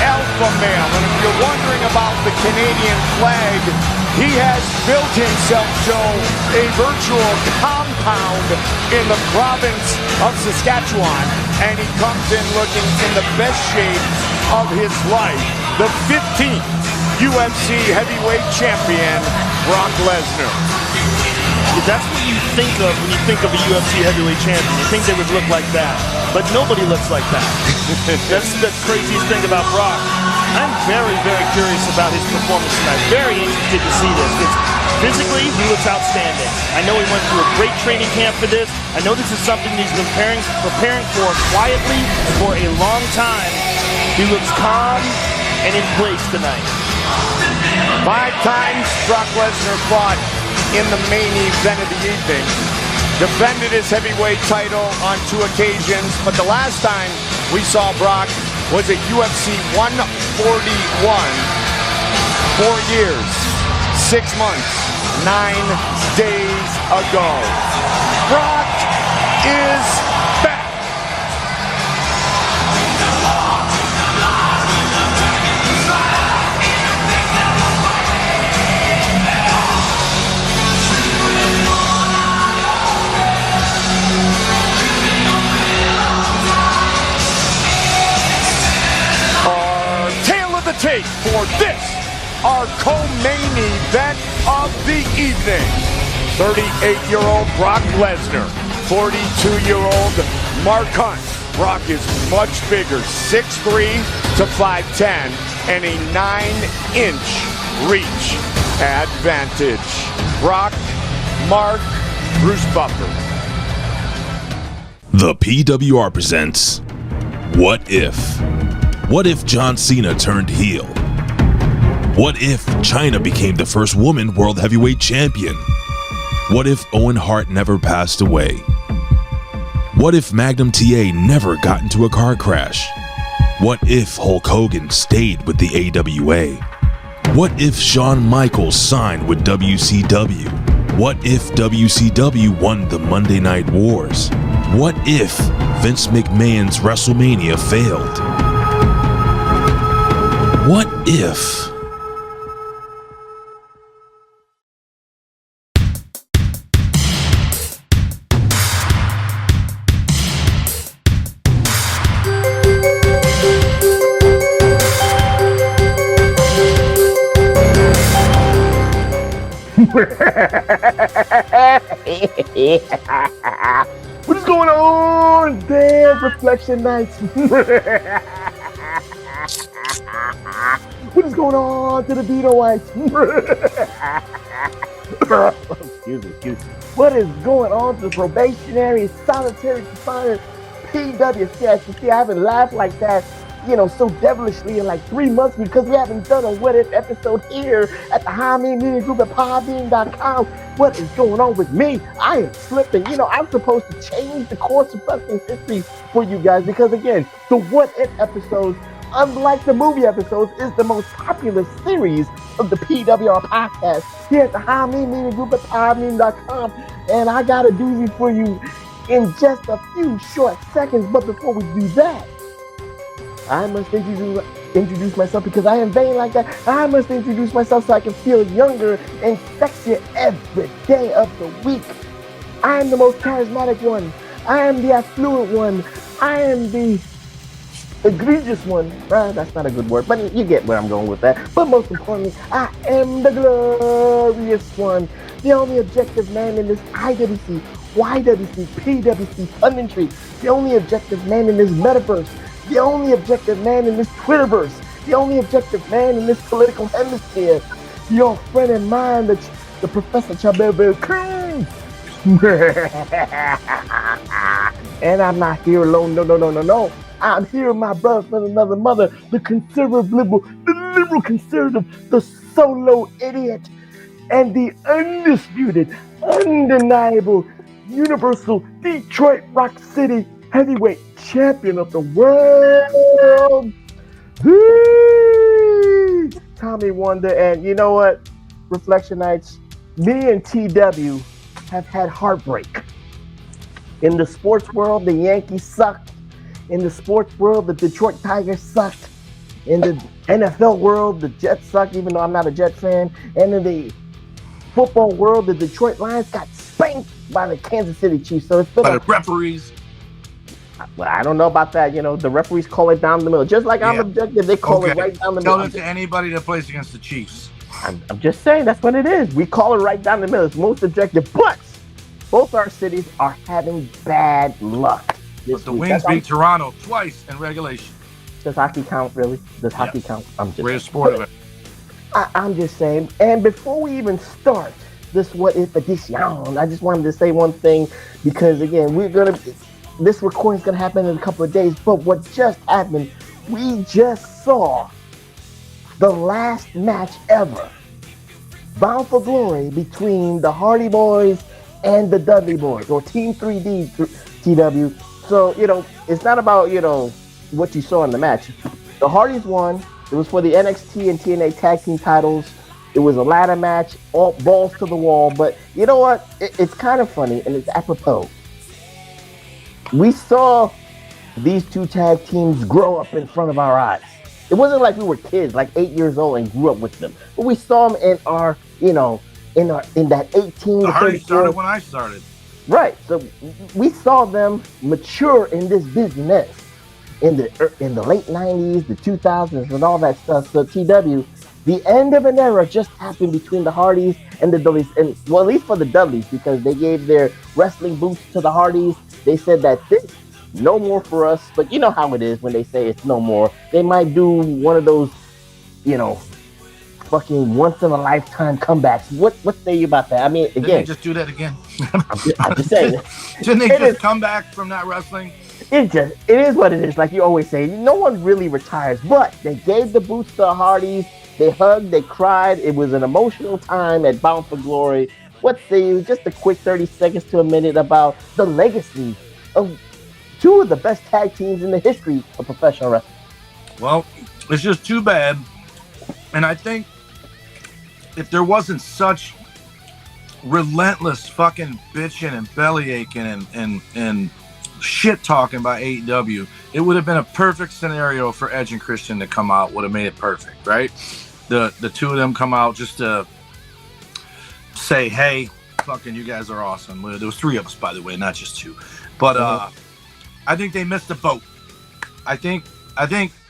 alpha male. And if you're wondering about the Canadian flag, he has built himself, Joe, a virtual compound in the province of Saskatchewan. And he comes in looking in the best shape of his life. The 15th UFC heavyweight champion, Brock Lesnar. That's what you think of when you think of a UFC heavyweight champion. You think they would look like that, but nobody looks like that. That's the craziest thing about Brock. I'm very, very curious about his performance tonight. Very interested to see this. Physically, he looks outstanding. I know he went through a great training camp for this. I know this is something he's been preparing for quietly for a long time. He looks calm and in place tonight. 5 times Brock Lesnar fought in the main event of the evening. Defended his heavyweight title on 2 occasions, but the last time we saw Brock was at UFC 141. 4 years, 6 months, 9 days ago. Brock is back. Tape for this, our co-main event of the evening. 38-year-old Brock Lesnar, 42-year-old Mark Hunt. Brock is much bigger, 6'3" to 5'10", and a 9-inch reach advantage. Brock, Mark, Bruce Buffer. The PWR presents What If? What if John Cena turned heel? What if China became the first woman world heavyweight champion? What if Owen Hart never passed away? What if Magnum TA never got into a car crash? What if Hulk Hogan stayed with the AWA? What if Shawn Michaels signed with WCW? What if WCW won the Monday Night Wars? What if Vince McMahon's WrestleMania failed? What if? What is going on, damn Reflectionites? What is going on to the Vito-ites? excuse me. What is going on to the probationary solitary confinement PWCS? You see, I haven't laughed like that, so devilishly in like 3 months because we haven't done a What If episode here at the HAMIN media group at podbean.com. What is going on with me? I am slipping. I'm supposed to change the course of wrestling history for you guys because, again, the What If episodes, unlike the movie episodes, is the most popular series of the PWR podcast here at the HAMIN media group at podbean.com. And I got a doozy for you in just a few short seconds. But before we do that, I must introduce myself because I am vain like that. I must introduce myself so I can feel younger and sexier every day of the week. I am the most charismatic one. I am the affluent one. I am the egregious one. That's not a good word, but you get where I'm going with that. But most importantly, I am the glorious one. The only objective man in this IWC, YWC, PWC punditry. The only objective man in this metaverse. The only objective man in this Twitterverse. The only objective man in this political hemisphere. Your friend and mine, the Professor Chabelle King. And I'm not here alone. No. I'm here with my brother from another mother, the conservative liberal, the liberal conservative, the solo idiot, and the undisputed, undeniable, universal Detroit Rock City heavyweight champion of the world, Tommy Wonder. And you know what, Reflectionites, me and TW have had heartbreak. In the sports world, the Yankees sucked. In the sports world, the Detroit Tigers sucked. In the NFL world, the Jets suck, even though I'm not a Jet fan. And in the football world, the Detroit Lions got spanked by the Kansas City Chiefs. So it's been By the referees. well, I don't know about that. You know, the referees call it down the middle. Just like I'm objective, they call it right down the middle. Tell it to anybody that plays against the Chiefs. I'm just saying that's what it is. We call it right down the middle. It's most objective. But both our cities are having bad luck. But the Wings beat Toronto twice in regulation. Does hockey count, really? Does hockey count? I'm just greatest sport of it. I'm just saying. And before we even start this What If edition, I just wanted to say one thing because, again, this recording is going to happen in a couple of days. But what just happened, we just saw the last match ever, Bound for Glory, between the Hardy Boys and the Dudley Boys, or Team 3D TW. So, it's not about, what you saw in the match. The Hardys won. It was for the NXT and TNA tag team titles. It was a ladder match, all balls to the wall. But you know what? It's kind of funny, and it's apropos. We saw these two tag teams grow up in front of our eyes. It wasn't like we were kids, like 8 years old, and grew up with them. But we saw them in our, in that 18 the to 34. started when I started. Right. So we saw them mature in this business in the late 90s, the 2000s, and all that stuff. So TW, the end of an era just happened between the Hardys and the Dudleys, and well, at least for the Dudleys, because they gave their wrestling boots to the Hardys. They said that this no more for us, but you know how it is when they say it's no more. They might do one of those, fucking once in a lifetime comebacks. What say you about that? I mean, again, didn't they just do that again? I'm just saying. Didn't they just come back from not wrestling? It is what it is. Like you always say, no one really retires, but they gave the boots to the Hardys. They hugged, they cried. It was an emotional time at Bound for Glory. What say you? Just a quick 30 seconds to a minute about the legacy of two of the best tag teams in the history of professional wrestling. Well, it's just too bad. And I think if there wasn't such relentless fucking bitching and belly aching and shit talking by AEW, it would have been a perfect scenario for Edge and Christian to come out. Would have made it perfect, right? The two of them come out just to say, hey, fucking you guys are awesome. There was three of us, by the way, not just two. But I think they missed the boat. I think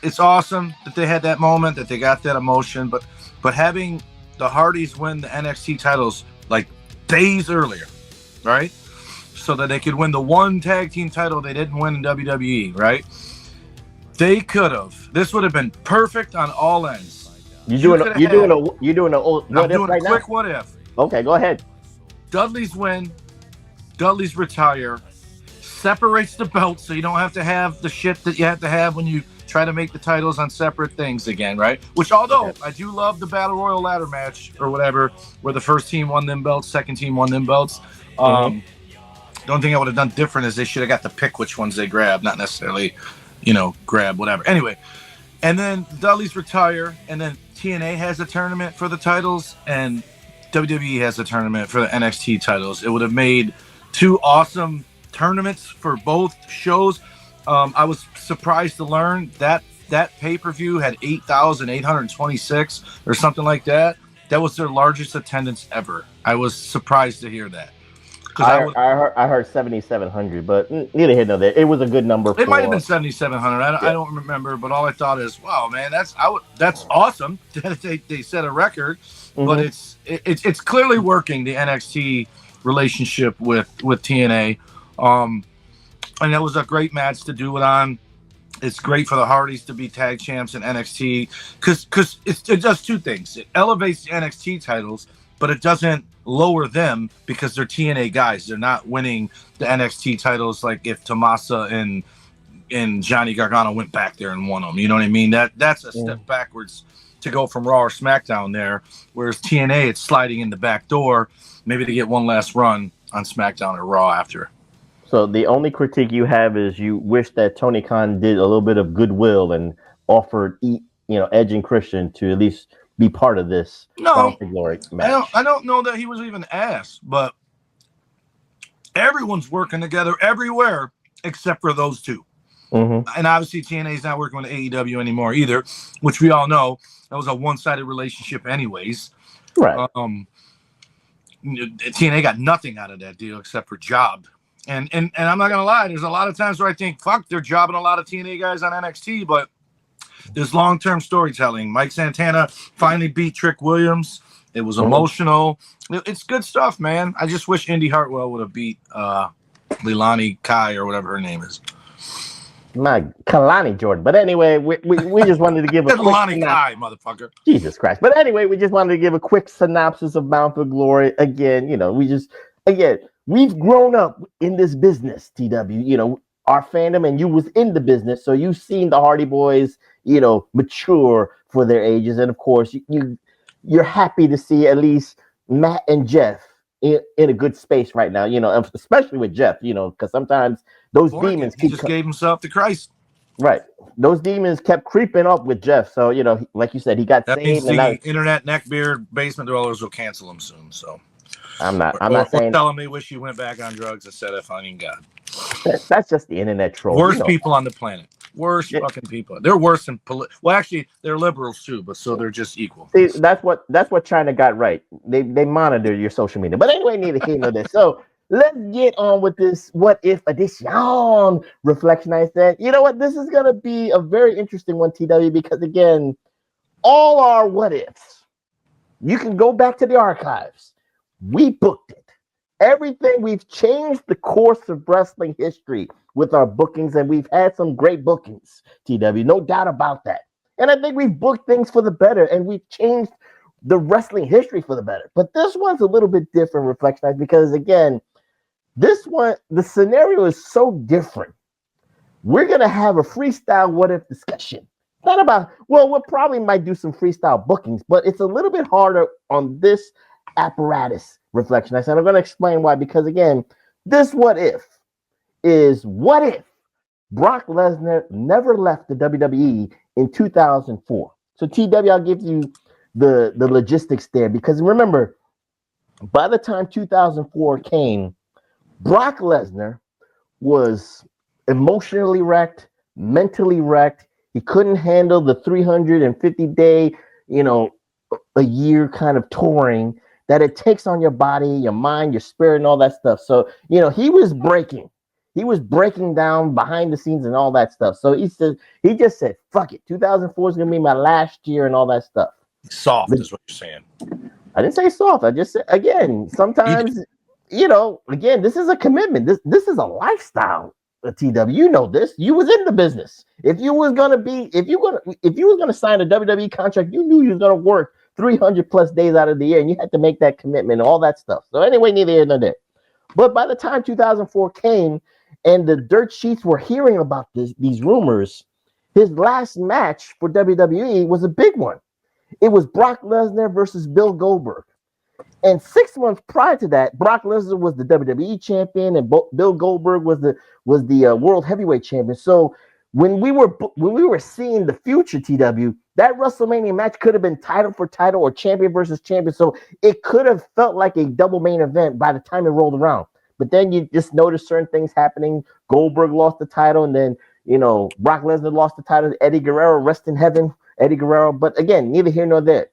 it's awesome that they had that moment, that they got that emotion, but having the Hardys win the NXT titles like days earlier, right? So that they could win the one tag team title they didn't win in WWE, right? They could have. This would have been perfect on all ends. You're doing a what if right now? Quick what if. Okay, go ahead. Dudley's win. Dudley's retire. Separates the belt, so you don't have to have the shit that you have to have when you try to make the titles on separate things again, right? Which, although I do love the Battle Royal ladder match or whatever, where the first team won them belts, second team won them belts. The only thing I would have done different is they should have got to pick which ones they grab, not necessarily, grab whatever. Anyway, and then Dudley's retire, and then TNA has a tournament for the titles, and WWE has a tournament for the NXT titles. It would have made two awesome tournaments for both shows. I was surprised to learn that pay-per-view had 8,826 or something like that. That was their largest attendance ever. I was surprised to hear that. I heard 7,700, but neither here nor there. It was a good number. It might have been 7,700. I don't remember, but all I thought is, wow, man, that's awesome that they set a record. But it's clearly working, the NXT relationship with TNA. And that was a great match to do it on. It's great for the Hardys to be tag champs in NXT because it does two things. It elevates the NXT titles, but it doesn't lower them because they're TNA guys. They're not winning the NXT titles like if Tommaso and Johnny Gargano went back there and won them. You know what I mean? That's a step backwards to go from Raw or SmackDown there. Whereas TNA, it's sliding in the back door, maybe to get one last run on SmackDown or Raw after. So the only critique you have is you wish that Tony Khan did a little bit of goodwill and offered, Edge and Christian to at least be part of this Glory match. I don't know that he was even asked, but everyone's working together everywhere except for those two. And obviously TNA's not working with AEW anymore either, which we all know that was a one-sided relationship anyways. Right. TNA got nothing out of that deal except for job. And I'm not gonna lie, there's a lot of times where I think, fuck, they're jobbing a lot of TNA guys on NXT, but there's long-term storytelling. Mike Santana finally beat Trick Williams. It was emotional. It's good stuff, man. I just wish Indy Hartwell would have beat Leilani Kai or whatever her name is. My Kalani Jordan. But anyway, we just wanted to give a quick Leilani Kai, motherfucker. Jesus Christ. But anyway, we just wanted to give a quick synopsis of Bound for Glory. Again, we've grown up in this business, TW. Our fandom, and you was in the business, so you've seen the Hardy Boys, mature for their ages. And of course, you're happy to see at least Matt and Jeff in a good space right now, especially with Jeff, because sometimes those demons gave himself to Christ. Right. Those demons kept creeping up with Jeff. So, like you said, he got saved. Means the internet neckbeard basement dwellers will cancel him soon. So I'm not saying tell him they wish you went back on drugs instead of finding God. That's just the internet troll. Worst people on the planet. Worst fucking people. They're worse than well, actually, they're liberals too, but so they're just equal. See, that's what China got right. They monitor your social media. But anyway, neither here nor there. So let's get on with this What If edition reflection. I said, you know what? This is gonna be a very interesting one, TW, because again, all our what ifs. You can go back to the archives. We booked it. Everything, we've changed the course of wrestling history with our bookings, and we've had some great bookings, TW, no doubt about that. And I think we've booked things for the better, and we've changed the wrestling history for the better. But this one's a little bit different, Reflection, because again, this one, the scenario is so different. We're going to have a freestyle what if discussion. Not about, well, we probably might do some freestyle bookings, but it's a little bit harder on this apparatus, Reflection. I said I'm going to explain why, because again, this what if is what if Brock Lesnar never left the WWE in 2004. So TW, I'll give you the logistics there, because remember, by the time 2004 came, Brock Lesnar was emotionally wrecked, mentally wrecked. He couldn't handle the 350-day, a year kind of touring that it takes on your body, your mind, your spirit, and all that stuff. So, he was breaking. He was breaking down behind the scenes and all that stuff. So he just said, fuck it. 2004 is going to be my last year and all that stuff. Soft is what you're saying. I didn't say soft. I just said, again, sometimes, again, this is a commitment. This is a lifestyle, TW. You know this. You was in the business. If you was going to sign a WWE contract, you knew you was going to work 300 plus days out of the year, and you had to make that commitment and all that stuff. So anyway, neither here nor there. But by the time 2004 came and the dirt sheets were hearing about these rumors, his last match for WWE was a big one. It was Brock Lesnar versus Bill Goldberg. And 6 months prior to that, Brock Lesnar was the WWE champion, and Bill Goldberg was the World Heavyweight champion. So when we were seeing the future, TW, that WrestleMania match could have been title for title or champion versus champion. So it could have felt like a double main event by the time it rolled around. But then you just noticed certain things happening. Goldberg lost the title, and then Brock Lesnar lost the title to Eddie Guerrero. Rest in heaven, Eddie Guerrero. But again, neither here nor there.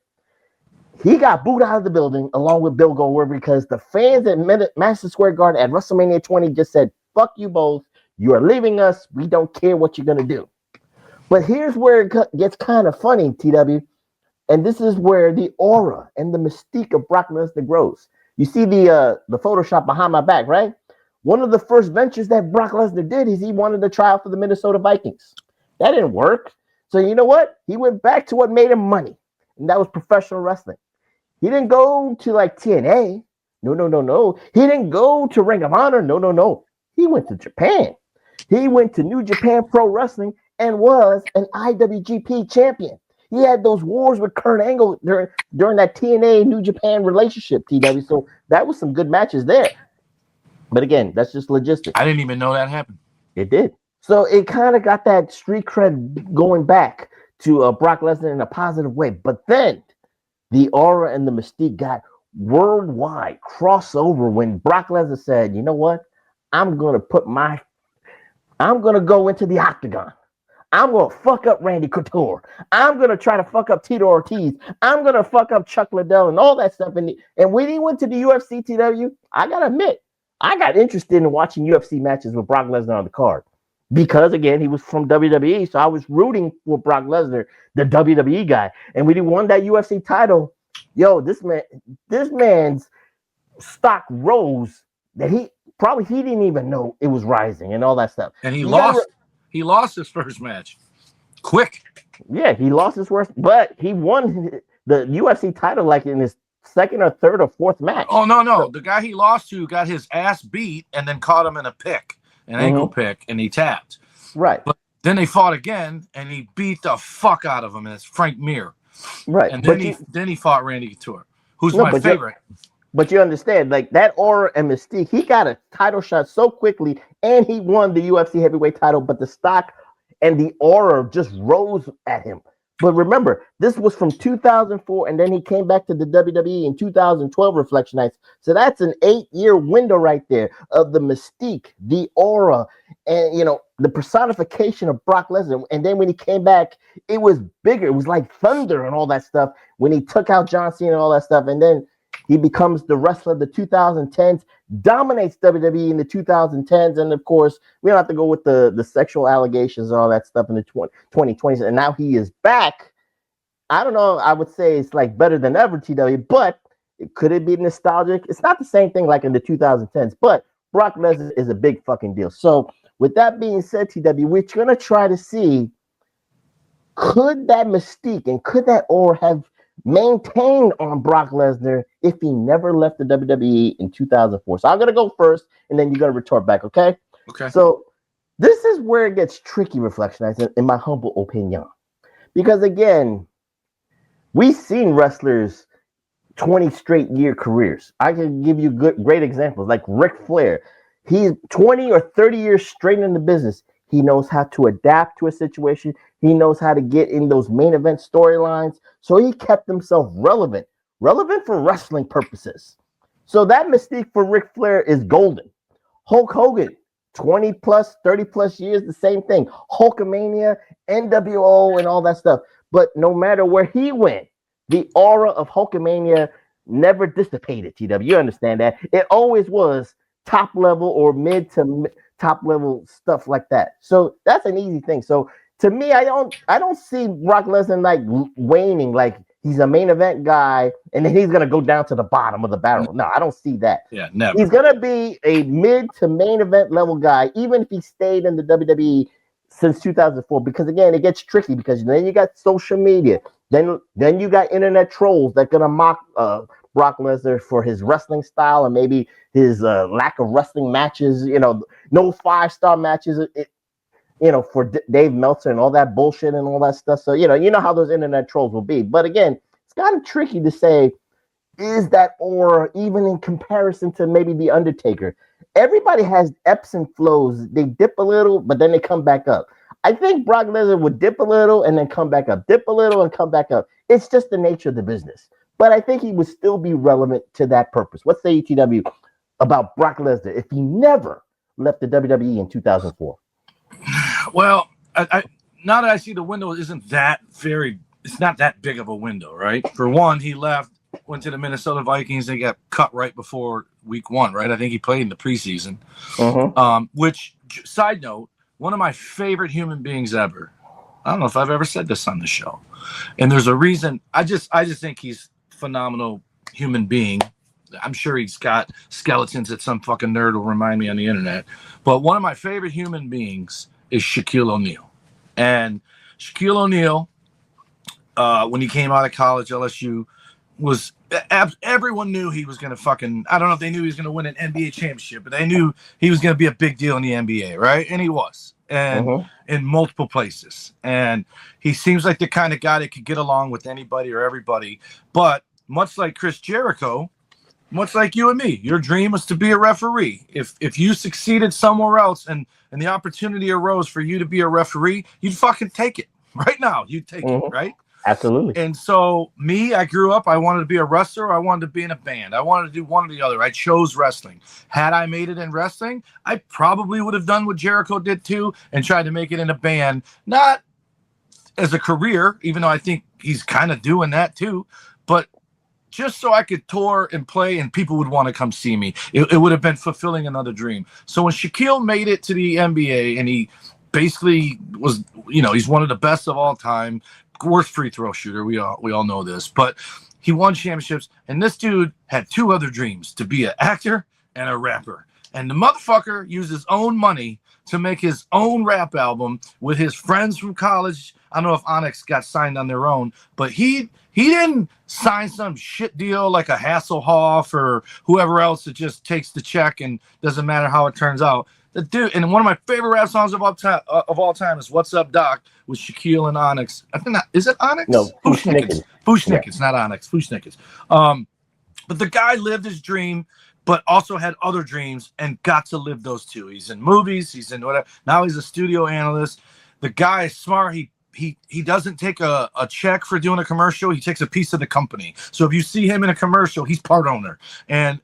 He got booed out of the building along with Bill Goldberg because the fans at Madison Square Garden at WrestleMania 20 just said, fuck you both. You are leaving us. We don't care what you're going to do. But here's where it gets kind of funny, TW. And this is where the aura and the mystique of Brock Lesnar grows. You see the Photoshop behind my back, right? One of the first ventures that Brock Lesnar did is he wanted to try out for the Minnesota Vikings. That didn't work. So you know what? He went back to what made him money, and that was professional wrestling. He didn't go to like TNA. No. He didn't go to Ring of Honor. No. He went to Japan. He went to New Japan Pro Wrestling and was an IWGP champion. He had those wars with Kurt Angle during that TNA New Japan relationship, TW. So that was some good matches there. But again, that's just logistics. I didn't even know that happened. It did. So it kind of got that street cred going back to Brock Lesnar in a positive way. But then the aura and the mystique got worldwide crossover when Brock Lesnar said, you know what? I'm going to I'm going to go into the octagon. I'm going to fuck up Randy Couture. I'm going to try to fuck up Tito Ortiz. I'm going to fuck up Chuck Liddell and all that stuff. And when he went to the UFC TW, I got to admit, I got interested in watching UFC matches with Brock Lesnar on the card. Because, again, he was from WWE, so I was rooting for Brock Lesnar, the WWE guy. And when he won that UFC title, yo, this man's stock rose that he didn't even know it was rising and all that stuff. And he lost his first match. Quick. Yeah, he lost his first, but he won the UFC title like in his second or third or fourth match. Oh, no. So, the guy he lost to got his ass beat and then caught him in a pick. An ankle pick, and he tapped. Right. But then they fought again, and he beat the fuck out of him, and it's Frank Mir. Right. And then he fought Randy Couture, who's my favorite. But you understand, like that aura and mystique, he got a title shot so quickly, and he won the UFC heavyweight title, but the stock and the aura just rose at him. But remember, this was from 2004, and then he came back to the WWE in 2012 Reflectionites. So that's an 8-year window right there of the mystique, the aura, and, you know, the personification of Brock Lesnar. And then when he came back, it was bigger. It was like thunder and all that stuff when he took out John Cena and all that stuff. And then he becomes the wrestler of the 2010s, dominates WWE in the 2010s. And, of course, we don't have to go with the sexual allegations and all that stuff in the 2020s. And now he is back. I don't know. I would say it's like better than ever, TW, but could it be nostalgic? It's not the same thing like in the 2010s, but Brock Lesnar is a big fucking deal. So with that being said, TW, we're going to try to see, could that mystique and could that aura have maintained on Brock Lesnar if he never left the WWE in 2004. So I'm going to go first, and then you're going to retort back, okay? Okay. So this is where it gets tricky, Reflectionites, in my humble opinion. Because, again, we've seen wrestlers 20 straight year careers. I can give you great examples, like Ric Flair. He's 20 or 30 years straight in the business. He knows how to adapt to a situation. He knows how to get in those main event storylines. So he kept himself relevant for wrestling purposes. So that mystique for Ric Flair is golden. Hulk Hogan, 20 plus, 30 plus years, the same thing. Hulkamania, NWO, and all that stuff. But no matter where he went, the aura of Hulkamania never dissipated, TW. You understand that? It always was top level or mid to top level stuff like that. So that's an easy thing. So to me, I don't see Brock Lesnar like waning, like he's a main event guy and then he's gonna go down to the bottom of the barrel. No, I don't see that. Yeah, never. He's gonna be a mid to main event level guy, even if he stayed in the WWE since 2004. Because again, it gets tricky because then you got social media, then you got internet trolls that gonna mock Brock Lesnar for his wrestling style and maybe his lack of wrestling matches, you know, no 5-star matches, for Dave Meltzer and all that bullshit and all that stuff. So, you know how those internet trolls will be. But again, it's kind of tricky to say, is that aura even in comparison to maybe The Undertaker? Everybody has ebbs and flows. They dip a little, but then they come back up. I think Brock Lesnar would dip a little and then come back up, dip a little and come back up. It's just the nature of the business. But I think he would still be relevant to that purpose. What say you, TW, about Brock Lesnar if he never left the WWE in 2004? Well, I now that I see the window isn't that it's not that big of a window, right? For one, he left, went to the Minnesota Vikings, and got cut right before week 1, right? I think he played in the preseason. Which, side note, one of my favorite human beings ever. I don't know if I've ever said this on the show. And there's a reason. I just think he's a phenomenal human being. I'm sure he's got skeletons that some fucking nerd will remind me on the internet. But one of my favorite human beings is Shaquille O'Neal. And Shaquille O'Neal, when he came out of college, LSU, everyone knew he was going to fucking, I don't know if they knew he was going to win an NBA championship, but they knew he was going to be a big deal in the NBA, right? And he was. And in multiple places. And he seems like the kind of guy that could get along with anybody or everybody. But much like Chris Jericho, much like you and me, your dream was to be a referee. If you succeeded somewhere else and the opportunity arose for you to be a referee, you'd fucking take it right now. You'd take it, right? Absolutely. And so I grew up, I wanted to be a wrestler. I wanted to be in a band. I wanted to do one or the other. I chose wrestling. Had I made it in wrestling, I probably would have done what Jericho did too and tried to make it in a band. Not as a career, even though I think he's kind of doing that too, but just so I could tour and play and people would want to come see me. It would have been fulfilling another dream. So when Shaquille made it to the NBA and he basically was, he's one of the best of all time, worst free throw shooter. We all know this, but he won championships. And this dude had two other dreams: to be an actor and a rapper. And the motherfucker used his own money to make his own rap album with his friends from college. I don't know if Onyx got signed on their own, but he didn't sign some shit deal like a Hasselhoff or whoever else that just takes the check and doesn't matter how it turns out. The dude, and one of my favorite rap songs of all time is "What's Up, Doc" with Shaquille and Onyx. I think is it Onyx? No, Fushnickets, not Onyx. Fushnickets. But the guy lived his dream, but also had other dreams and got to live those too. He's in movies, he's in whatever. Now he's a studio analyst. The guy is smart. He doesn't take a check for doing a commercial. He takes a piece of the company. So if you see him in a commercial, he's part owner. And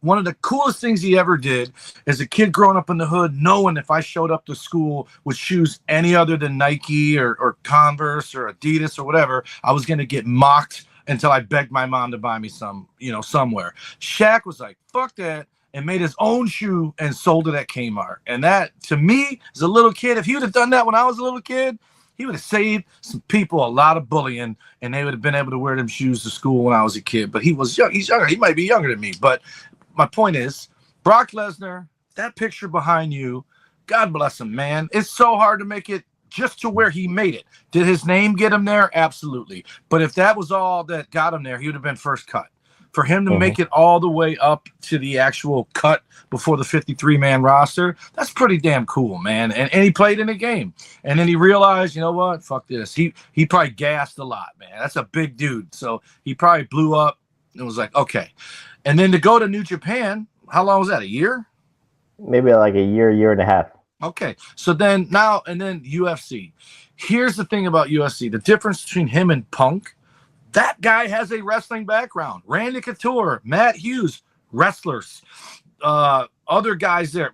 one of the coolest things he ever did as a kid growing up in the hood, knowing if I showed up to school with shoes any other than Nike or Converse or Adidas or whatever, I was going to get mocked until I begged my mom to buy me some, somewhere. Shaq was like, fuck that, and made his own shoe and sold it at Kmart. And that, to me, as a little kid, if he would have done that when I was a little kid, he would have saved some people a lot of bullying, and they would have been able to wear them shoes to school when I was a kid. But he was young. He's younger. He might be younger than me. But my point is, Brock Lesnar, that picture behind you, God bless him, man. It's so hard to make it just to where he made it. Did his name get him there? Absolutely. But if that was all that got him there, he would have been first cut. For him to make it all the way up to the actual cut before the 53-man roster, that's pretty damn cool, man. And he played in the game. And then he realized, you know what? Fuck this. He probably gassed a lot, man. That's a big dude. So he probably blew up and was like, okay. And then to go to New Japan, how long was that? A year? Maybe like a year and a half. Okay. So then UFC. Here's the thing about UFC. The difference between him and Punk, that guy has a wrestling background. Randy Couture, Matt Hughes, wrestlers. Other guys there.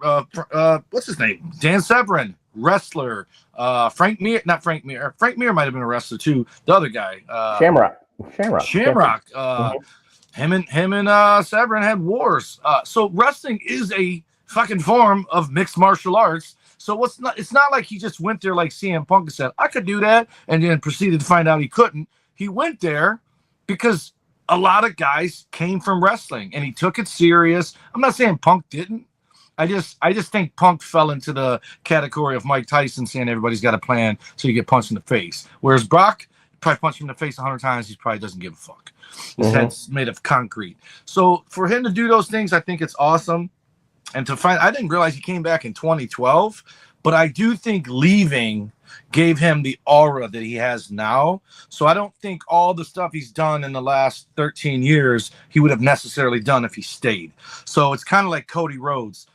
What's his name? Dan Severn, wrestler. Frank Mir might have been a wrestler too. The other guy. Shamrock. Him and Severn had wars. So wrestling is a fucking form of mixed martial arts. So it's not like he just went there like CM Punk and said, I could do that, and then proceeded to find out he couldn't. He went there because a lot of guys came from wrestling and he took it serious. I'm not saying Punk didn't. I just think Punk fell into the category of Mike Tyson saying everybody's got a plan so you get punched in the face. Whereas Brock, probably punched him in the face 100 times, he probably doesn't give a fuck. His head's made of concrete. So for him to do those things, I think it's awesome. And I didn't realize he came back in 2012, but I do think leaving gave him the aura that he has now. So I don't think all the stuff he's done in the last 13 years he would have necessarily done if he stayed. So it's kind of like Cody Rhodes.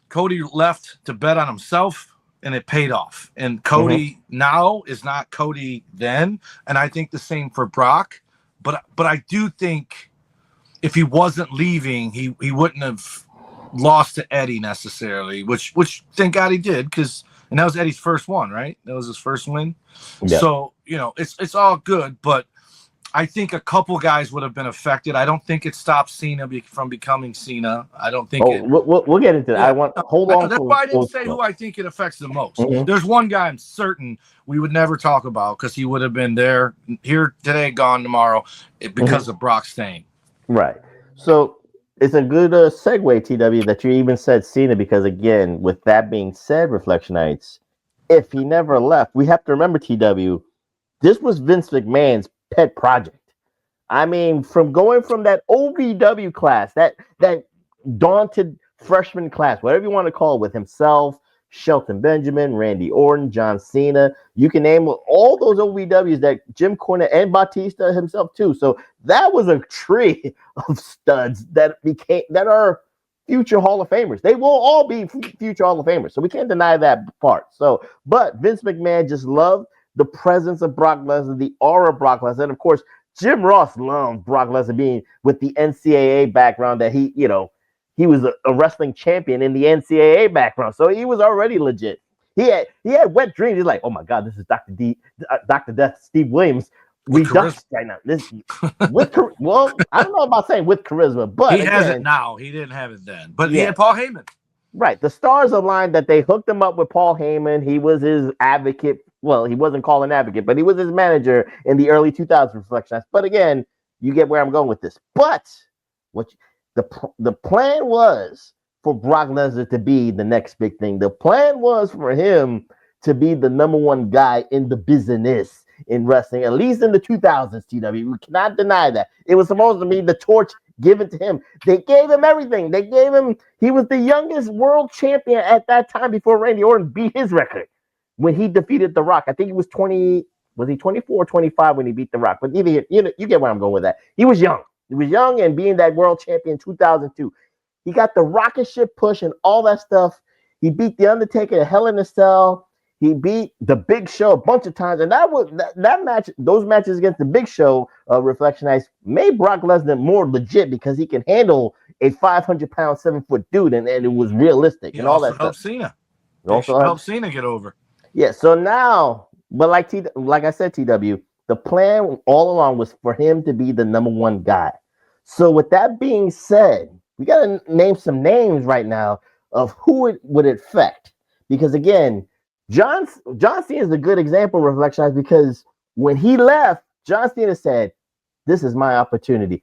Cody left to bet on himself, and it paid off. And Cody now is not Cody then. And I think the same for Brock. But I do think if he wasn't leaving, he wouldn't have lost to Eddie necessarily, which thank God he did, and that was Eddie's first one, right? That was his first win. Yeah. So, it's all good, but I think a couple guys would have been affected. I don't think it stopped Cena from becoming Cena. I don't think we'll get into that. Yeah, hold on. That's why I didn't say who I think it affects the most. There's one guy I'm certain we would never talk about because he would have been here today, gone tomorrow because of Brock staying. Right. So it's a good segue, TW, that you even said Cena, because again, with that being said, Reflectionites, if he never left, we have to remember, TW, this was Vince McMahon's pet project. I mean, going from that OVW class, that daunted freshman class, whatever you want to call it, with himself, Shelton Benjamin, Randy Orton, John Cena, you can name all those OVWs that Jim Cornette and Batista himself too. So that was a tree of studs that are future Hall of Famers. They will all be future Hall of Famers. So we can't deny that part. But Vince McMahon just loved the presence of Brock Lesnar, the aura of Brock Lesnar, and of course, Jim Ross loved Brock Lesnar being with the NCAA background that he was a wrestling champion in the NCAA background, so he was already legit. He had wet dreams. He's like, oh my God, this is Dr. Death, Steve Williams. Redux right now. This well, I don't know about saying with charisma, but he has it now. He didn't have it then, but he Yeah. had Paul Heyman. Right. The stars aligned that they hooked him up with Paul Heyman. He was his advocate. Well, he wasn't called an advocate, but he was his manager in the early 2000s Reflectionites. But again, you get where I'm going with this. But the plan was for Brock Lesnar to be the next big thing. The plan was for him to be the number one guy in the business in wrestling, at least in the 2000s, TW. We cannot deny that. It was supposed to be the torch given to him. They gave him everything. He was the youngest world champion at that time before Randy Orton beat his record when he defeated The Rock. I think he was 20, was he 24 or 25 when he beat The Rock? But you get where I'm going with that. He was young. He was young, and being that world champion in 2002, he got the rocket ship push and all that stuff. He beat The Undertaker at Hell in a Cell. He beat The Big Show a bunch of times, and that match, those matches against The Big Show, Reflectionites, made Brock Lesnar more legit because he can handle a 500-pound, 7-foot dude, and it was realistic and all that stuff. Cena. It also helped Cena get over. Yeah. So now, but like I said, TW, the plan all along was for him to be the number one guy. So with that being said, we got to name some names right now of who it would affect, because again, John Cena is a good example, Reflectionites, because when he left, John Cena said, this is my opportunity.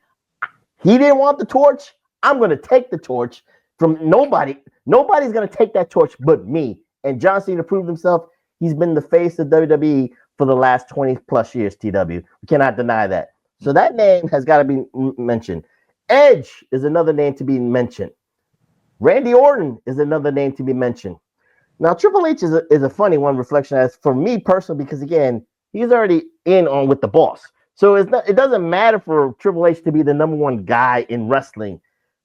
He didn't want the torch. I'm going to take the torch from nobody. Nobody's going to take that torch but me. And John Cena proved himself. He's been the face of WWE for the last 20 plus years, TW. We cannot deny that. So that name has got to be mentioned. Edge is another name to be mentioned. Randy Orton is another name to be mentioned. Now, Triple H is a funny one, Reflection, as for me personally, because again, he's already in on with the boss. So it doesn't matter for Triple H to be the number one guy in wrestling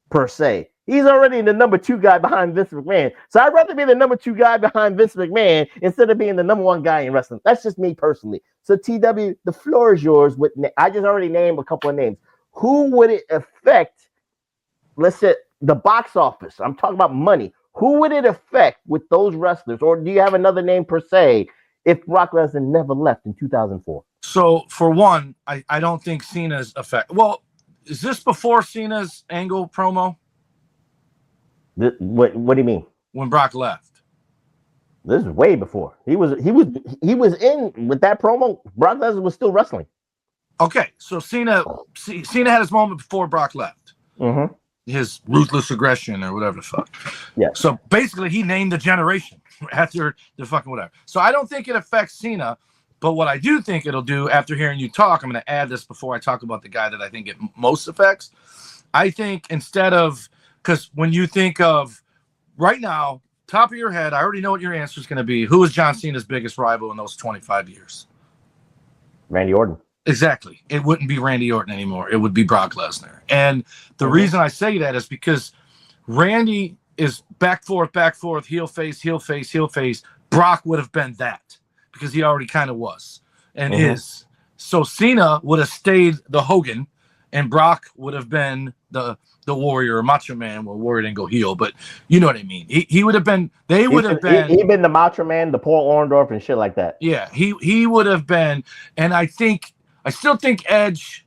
per se. He's already the number two guy behind Vince McMahon. So I'd rather be the number two guy behind Vince McMahon instead of being the number one guy in wrestling. That's just me personally. So TW, the floor is yours. I just already named a couple of names. Who would it affect? Let's say the box office. I'm talking about money. Who would it affect with those wrestlers? Or do you have another name per se if Brock Lesnar never left in 2004? So, for one, I don't think Cena's effect. Well, is this before Cena's Angle promo? What do you mean? When Brock left. This is way before. He was in with that promo. Brock Lesnar was still wrestling. Okay, so Cena had his moment before Brock left. Mm-hmm. His ruthless aggression or whatever the fuck. Yeah. So basically, he named the generation after the fucking whatever. So I don't think it affects Cena, but what I do think it'll do after hearing you talk, I'm going to add this before I talk about the guy that I think it most affects. I think instead of, because when you think of right now, top of your head, I already know what your answer is going to be. Who is John Cena's biggest rival in those 25 years? Randy Orton. Exactly. It wouldn't be Randy Orton anymore. It would be Brock Lesnar. And the reason I say that is because Randy is back forth, heel face, heel face, heel face. Brock would have been that because he already kind of was and is. So Cena would have stayed the Hogan and Brock would have been the Warrior or Macho Man. Well, Warrior didn't go heel, but you know what I mean. He would have been, he'd been the Macho Man, the Paul Orndorff and shit like that. Yeah, he would have been, and I still think Edge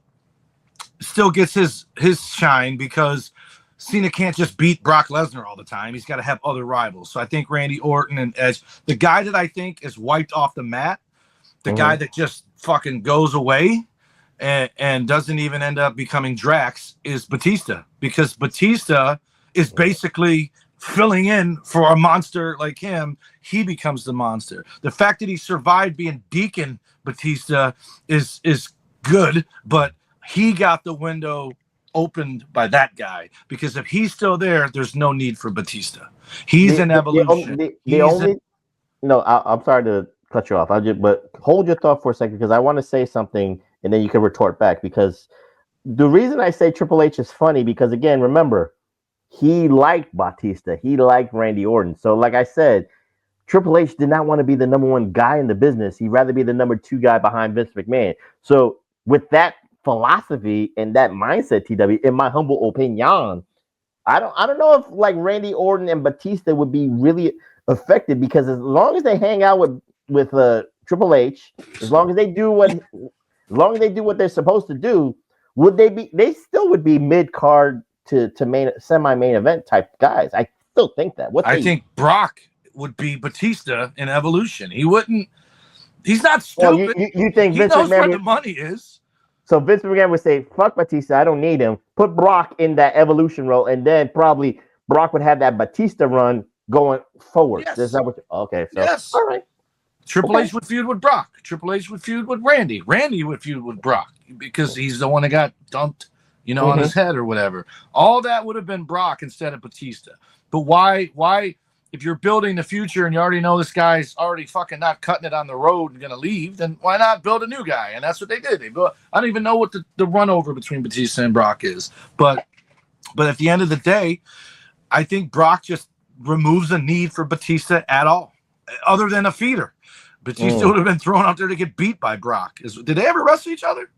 still gets his shine because Cena can't just beat Brock Lesnar all the time. He's got to have other rivals. So I think Randy Orton and Edge, the guy that I think is wiped off the mat, the guy that just fucking goes away and doesn't even end up becoming Drax is Batista, because Batista is basically filling in for a monster like him. He becomes the monster. The fact that he survived being Deacon Batista is good, but he got the window opened by that guy, because if he's still there, there's no need for Batista. He's an evolution. I'm sorry to cut you off. But hold your thought for a second, because I want to say something and then you can retort back, because the reason I say Triple H is funny, because again, remember, he liked Batista. He liked Randy Orton. So like I said, Triple H did not want to be the number one guy in the business. He'd rather be the number two guy behind Vince McMahon. So with that philosophy and that mindset, TW, in my humble opinion, I don't know if like Randy Orton and Batista would be really affected, because as long as they hang out with Triple H, as long as they do what they're supposed to do, they still would be mid card to semi-main event type guys. I still think that. I think Brock would be Batista in Evolution. He wouldn't. He's not stupid. Well, you think he Vince knows McMahon where the money is? So Vince McMahon would say, "Fuck Batista, I don't need him. Put Brock in that Evolution role, and then probably Brock would have that Batista run going forward." Yes. Is that what? Okay, so yes. All right. Triple H would feud with Brock. Triple H would feud with Randy. Randy would feud with Brock because he's the one that got dumped, on his head or whatever. All that would have been Brock instead of Batista. But why? If you're building the future and you already know this guy's already fucking not cutting it on the road and going to leave, then why not build a new guy? And that's what they did. I don't even know what the run over between Batista and Brock is. But at the end of the day, I think Brock just removes the need for Batista at all, other than a feeder. Batista would have been thrown out there to get beat by Brock. Did they ever wrestle each other?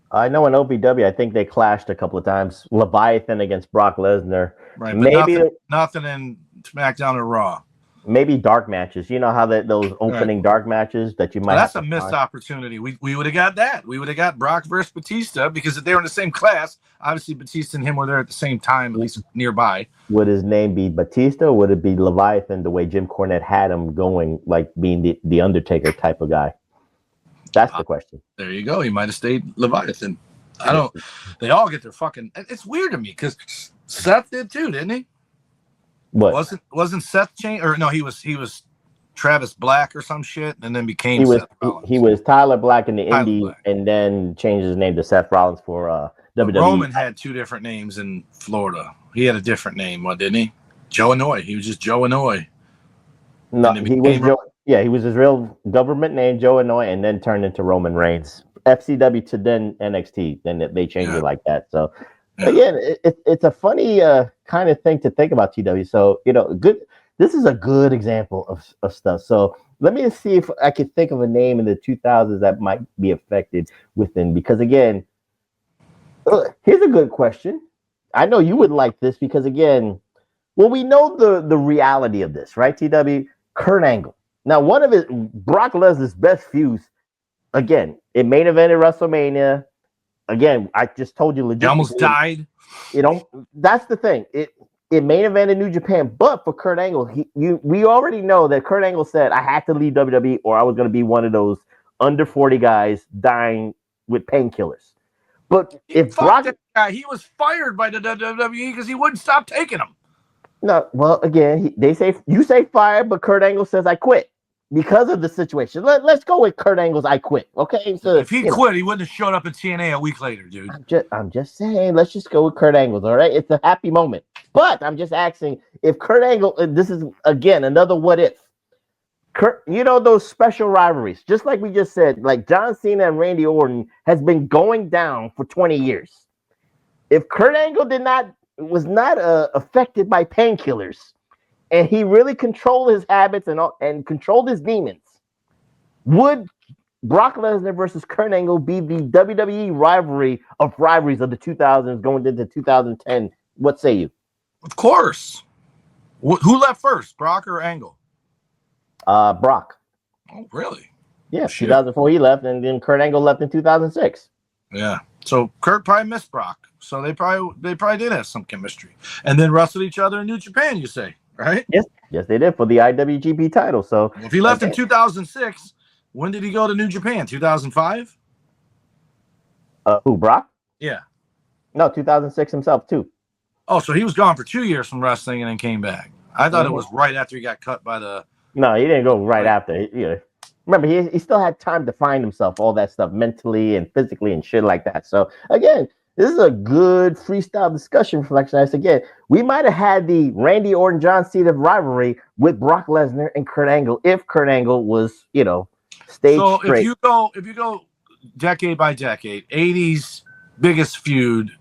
I know in OVW, I think they clashed a couple of times. Leviathan against Brock Lesnar. Right, but maybe nothing in SmackDown or Raw. Maybe dark matches. You know how those opening dark matches that you might. Well, that's a missed opportunity. We would have got that. We would have got Brock versus Batista, because if they were in the same class, obviously Batista and him were there at the same time, at least nearby. Would his name be Batista, or would it be Leviathan, the way Jim Cornette had him going, like being the Undertaker type of guy? That's the question. There you go. He might have stayed Leviathan. They all get their fucking. It's weird to me because Seth did too, didn't he? What? Wasn't Seth changed? Or no, he was Travis Black or some shit, and then became Seth Rollins. He was Tyler Black in the Indies, and then changed his name to Seth Rollins for WWE. Roman had two different names in Florida. He had a different name, didn't he? Joe Anoy. He was just Joe Anoy. No, he was Joe. Yeah, he was his real government name, Joe Anoy, and then turned into Roman Reigns. FCW to then NXT. Then they changed it like that. So again, it's a funny kind of thing to think about, TW. So good. This is a good example of stuff. So let me see if I can think of a name in the 2000s that might be affected within. Because again, here's a good question. I know you would like this because again, we know the reality of this, right? TW, Kurt Angle. Now, one of Brock Lesnar's best feuds, again, it main evented WrestleMania. Again, I just told you legit. He almost died. That's the thing. It main evented New Japan, but for Kurt Angle, we already know that Kurt Angle said, I had to leave WWE or I was going to be one of those under 40 guys dying with painkillers. But if Brock, that guy, he was fired by the WWE because he wouldn't stop taking them. No, well, again, you say fired, but Kurt Angle says I quit. Because of the situation. Let's go with Kurt Angle's I quit. Okay. So if he quit, he wouldn't have showed up in TNA a week later, dude. I'm just saying, let's just go with Kurt Angle's, all right? It's a happy moment. But I'm just asking if Kurt Angle, this is again another what if. Those special rivalries, just like we just said, like John Cena and Randy Orton has been going down for 20 years. If Kurt Angle was not affected by painkillers, and he really controlled his habits and controlled his demons, would Brock Lesnar versus Kurt Angle be the WWE rivalry of rivalries of the 2000s going into 2010? What say you? Of course. Who left first, Brock or Angle? Brock. Oh, really? Yeah, 2004 he left, and then Kurt Angle left in 2006. Yeah. So Kurt probably missed Brock. So they probably did have some chemistry, and then wrestled each other in New Japan. You say? Right? Yes, they did for the IWGP title. So if he left in 2006, when did he go to New Japan? 2005? Who, Brock? Yeah. No, 2006 himself too. Oh, so he was gone for 2 years from wrestling and then came back. I thought it was right after he got cut by the. No, he didn't go right after. Remember, he still had time to find himself, all that stuff mentally and physically and shit like that. So again, this is a good freestyle discussion, Reflectionites. Again, we might have had the Randy Orton John Cena rivalry with Brock Lesnar and Kurt Angle if Kurt Angle was, staged so straight. if you go decade by decade, 80s biggest feud.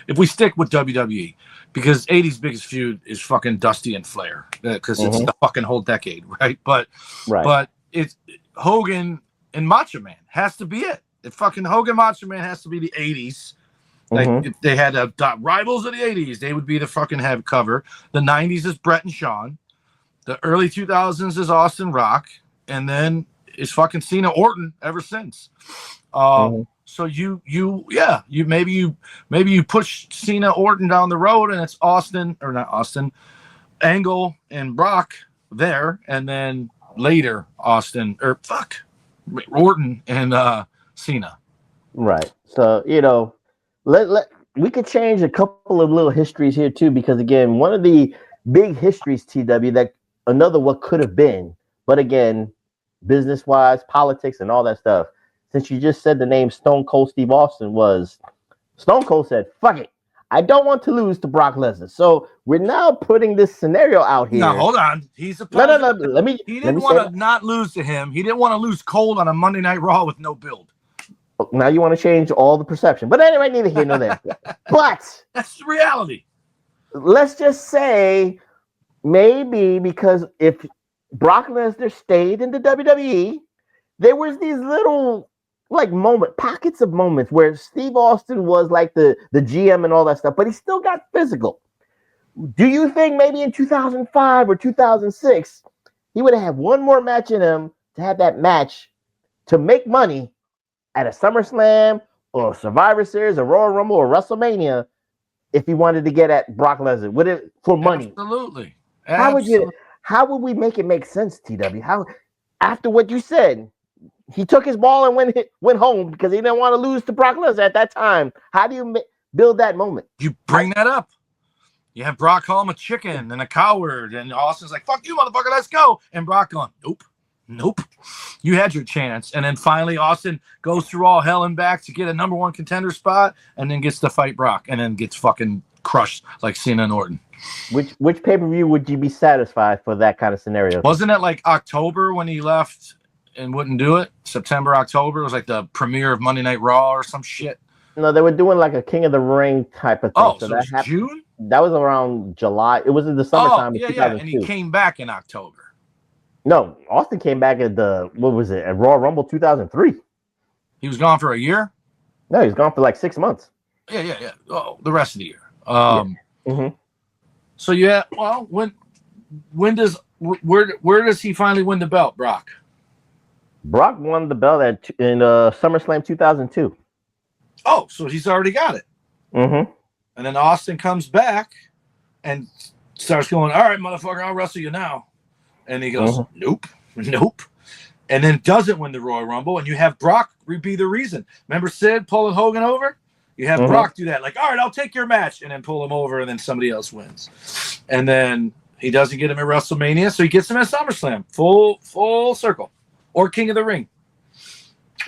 If we stick with WWE, because 80s biggest feud is fucking Dusty and Flair because it's the fucking whole decade, right? But it's Hogan and Macho Man has to be it. If fucking Hogan Macho Man has to be the 80s. Like if they had rivals of the 80s, they would be the fucking head cover. The 90s is Bret and Shawn. The early 2000s is Austin Rock, and then it's fucking Cena Orton ever since. So you maybe you push Cena Orton down the road, and it's Angle and Brock there, and then later Orton and Cena. Right. So we could change a couple of little histories here too, because again, one of the big histories, TW, that another what could have been, but again, business-wise, politics, and all that stuff. Since you just said the name Stone Cold Steve Austin, was Stone Cold said, "Fuck it, I don't want to lose to Brock Lesnar." So we're now putting this scenario out here. Now hold on, he's a no. He didn't want to not lose to him. He didn't want to lose cold on a Monday Night Raw with no build. Now you want to change all the perception, but anyway, neither here nor there. But that's the reality. Let's just say maybe because if Brock Lesnar stayed in the WWE, there was these little pockets of moments where Steve Austin was like the GM and all that stuff, but he still got physical. Do you think maybe in 2005 or 2006 he would have had one more match in him to have that match to make money at a SummerSlam or Survivor Series or Royal Rumble or WrestleMania if he wanted to get at Brock Lesnar? Would it for money? Absolutely. How would we make it make sense, TW? How, after what you said, he took his ball and went home because he didn't want to lose to Brock Lesnar at that time. How do you build that moment? You bring that up. You have Brock call him a chicken and a coward, and Austin's like, "Fuck you, motherfucker, let's go." And Brock going, Nope. You had your chance. And then finally Austin goes through all hell and back to get a number one contender spot and then gets to fight Brock and then gets fucking crushed like Cena and Orton. Which pay-per-view would you be satisfied for that kind of scenario? Wasn't it like October when he left and wouldn't do it? September, October? It was like the premiere of Monday Night Raw or some shit. No, they were doing like a King of the Ring type of thing. Oh, so that happened June? That was around July. It was in the summertime of 2002. And he came back in October. No, Austin came back at at Royal Rumble 2003. He was gone for a year? No, he was gone for like 6 months. Yeah. Oh, the rest of the year. So when does where does he finally win the belt, Brock? Brock won the belt in SummerSlam 2002. Oh, so he's already got it. And then Austin comes back and starts going, "All right, motherfucker, I'll wrestle you now." And he goes, nope. And then doesn't win the Royal Rumble. And you have Brock be the reason. Remember Sid pulling Hogan over? You have Brock do that. Like, "All right, I'll take your match." And then pull him over and then somebody else wins. And then he doesn't get him at WrestleMania. So he gets him at SummerSlam. Full circle. Or King of the Ring.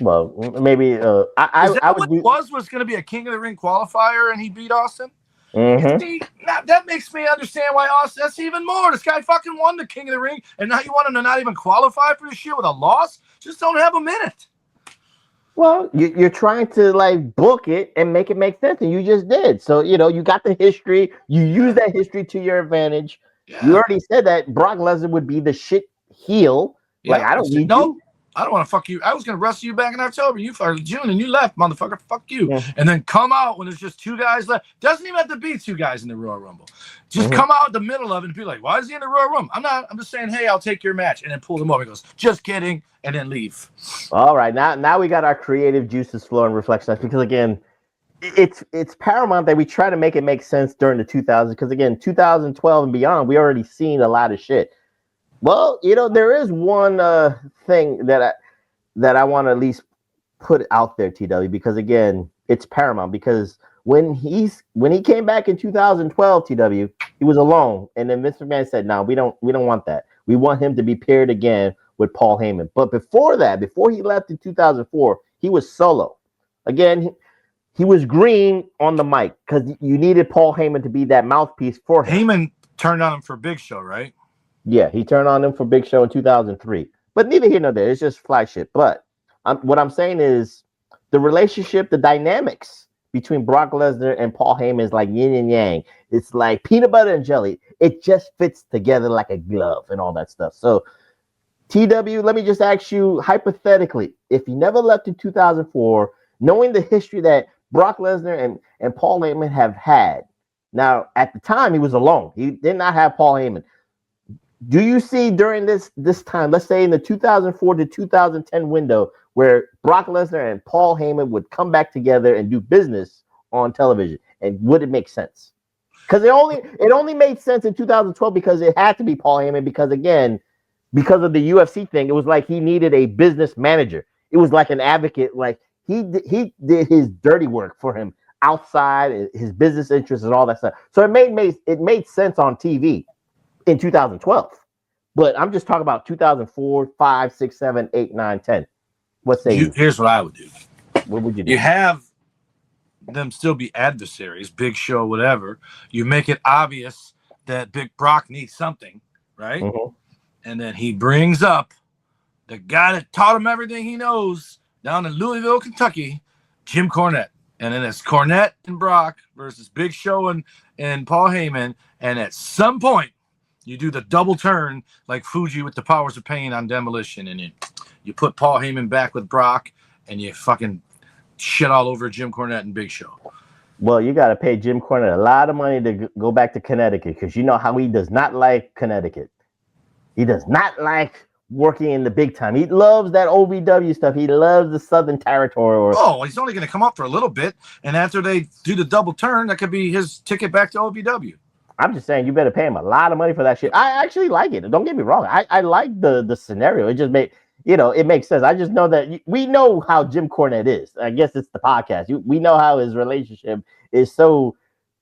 Well, maybe was going to be a King of the Ring qualifier and he beat Austin? See, that makes me understand why Austin. That's even more. This guy fucking won the King of the Ring, and now you want him to not even qualify for this shit with a loss? Just don't have him in it. Well, you're trying to book it and make it make sense, and you just did. So you got the history. You use that history to your advantage. Yeah. You already said that Brock Lesnar would be the shit heel. Yeah, I don't need you. I don't want to fuck you. I was going to wrestle you back in October. You started June and you left, motherfucker. Fuck you. And then come out when there's just two guys left. Doesn't even have to be two guys in the Royal Rumble. Just come out in the middle of it and be like, "Why is he in the Royal Rumble?" I'm just saying, "Hey, I'll take your match." And then pull him over. He goes, "Just kidding." And then leave. All right. Now we got our creative juices flowing Reflectionites, because again, it's paramount that we try to make it make sense during the 2000s. Because again, 2012 and beyond, we already seen a lot of shit. Well, there is one thing that I want to at least put out there, TW, because again, it's paramount. Because when he came back in 2012, TW, he was alone, and then Vince McMahon said, "No, we don't want that. We want him to be paired again with Paul Heyman." But before that, before he left in 2004, he was solo. Again, he was green on the mic because you needed Paul Heyman to be that mouthpiece for him. Heyman turned on him for Big Show, right? Yeah, he turned on him for Big Show in 2003. But neither here nor there. It's just fly shit. But what I'm saying is the relationship, the dynamics between Brock Lesnar and Paul Heyman is like yin and yang. It's like peanut butter and jelly. It just fits together like a glove and all that stuff. So, TW, let me just ask you hypothetically, if he never left in 2004, knowing the history that Brock Lesnar and Paul Heyman have had. Now, at the time, he was alone. He did not have Paul Heyman. Do you see during this time, let's say in the 2004 to 2010 window, where Brock Lesnar and Paul Heyman would come back together and do business on television, and would it make sense? Because it only made sense in 2012 because it had to be Paul Heyman because because of the UFC thing, it was like he needed a business manager. It was like an advocate, like he did his dirty work for him outside his business interests and all that stuff. So it made sense on TV in 2012. But I'm just talking about 2004, 5, 6, 7, 8, 9, 10. What say you? Here's what I would do. What would you do? You have them still be adversaries, Big Show, whatever. You make it obvious that Big Brock needs something, right? Mm-hmm. And then he brings up the guy that taught him everything he knows down in Louisville, Kentucky, Jim Cornette. And then it's Cornette and Brock versus Big Show and Paul Heyman. And at some point, you do the double turn like Fuji with the Powers of Pain on Demolition. And you put Paul Heyman back with Brock and you fucking shit all over Jim Cornette and Big Show. Well, you got to pay Jim Cornette a lot of money to go back to Connecticut because you know how he does not like Connecticut. He does not like working in the big time. He loves that OVW stuff. He loves the Southern Territory. He's only going to come up for a little bit. And after they do the double turn, that could be his ticket back to OVW. I'm just saying you better pay him a lot of money for that shit. I actually like it. Don't get me wrong. I like the scenario. It just it makes sense. I just know that we know how Jim Cornette is. I guess it's the podcast. We know how his relationship is so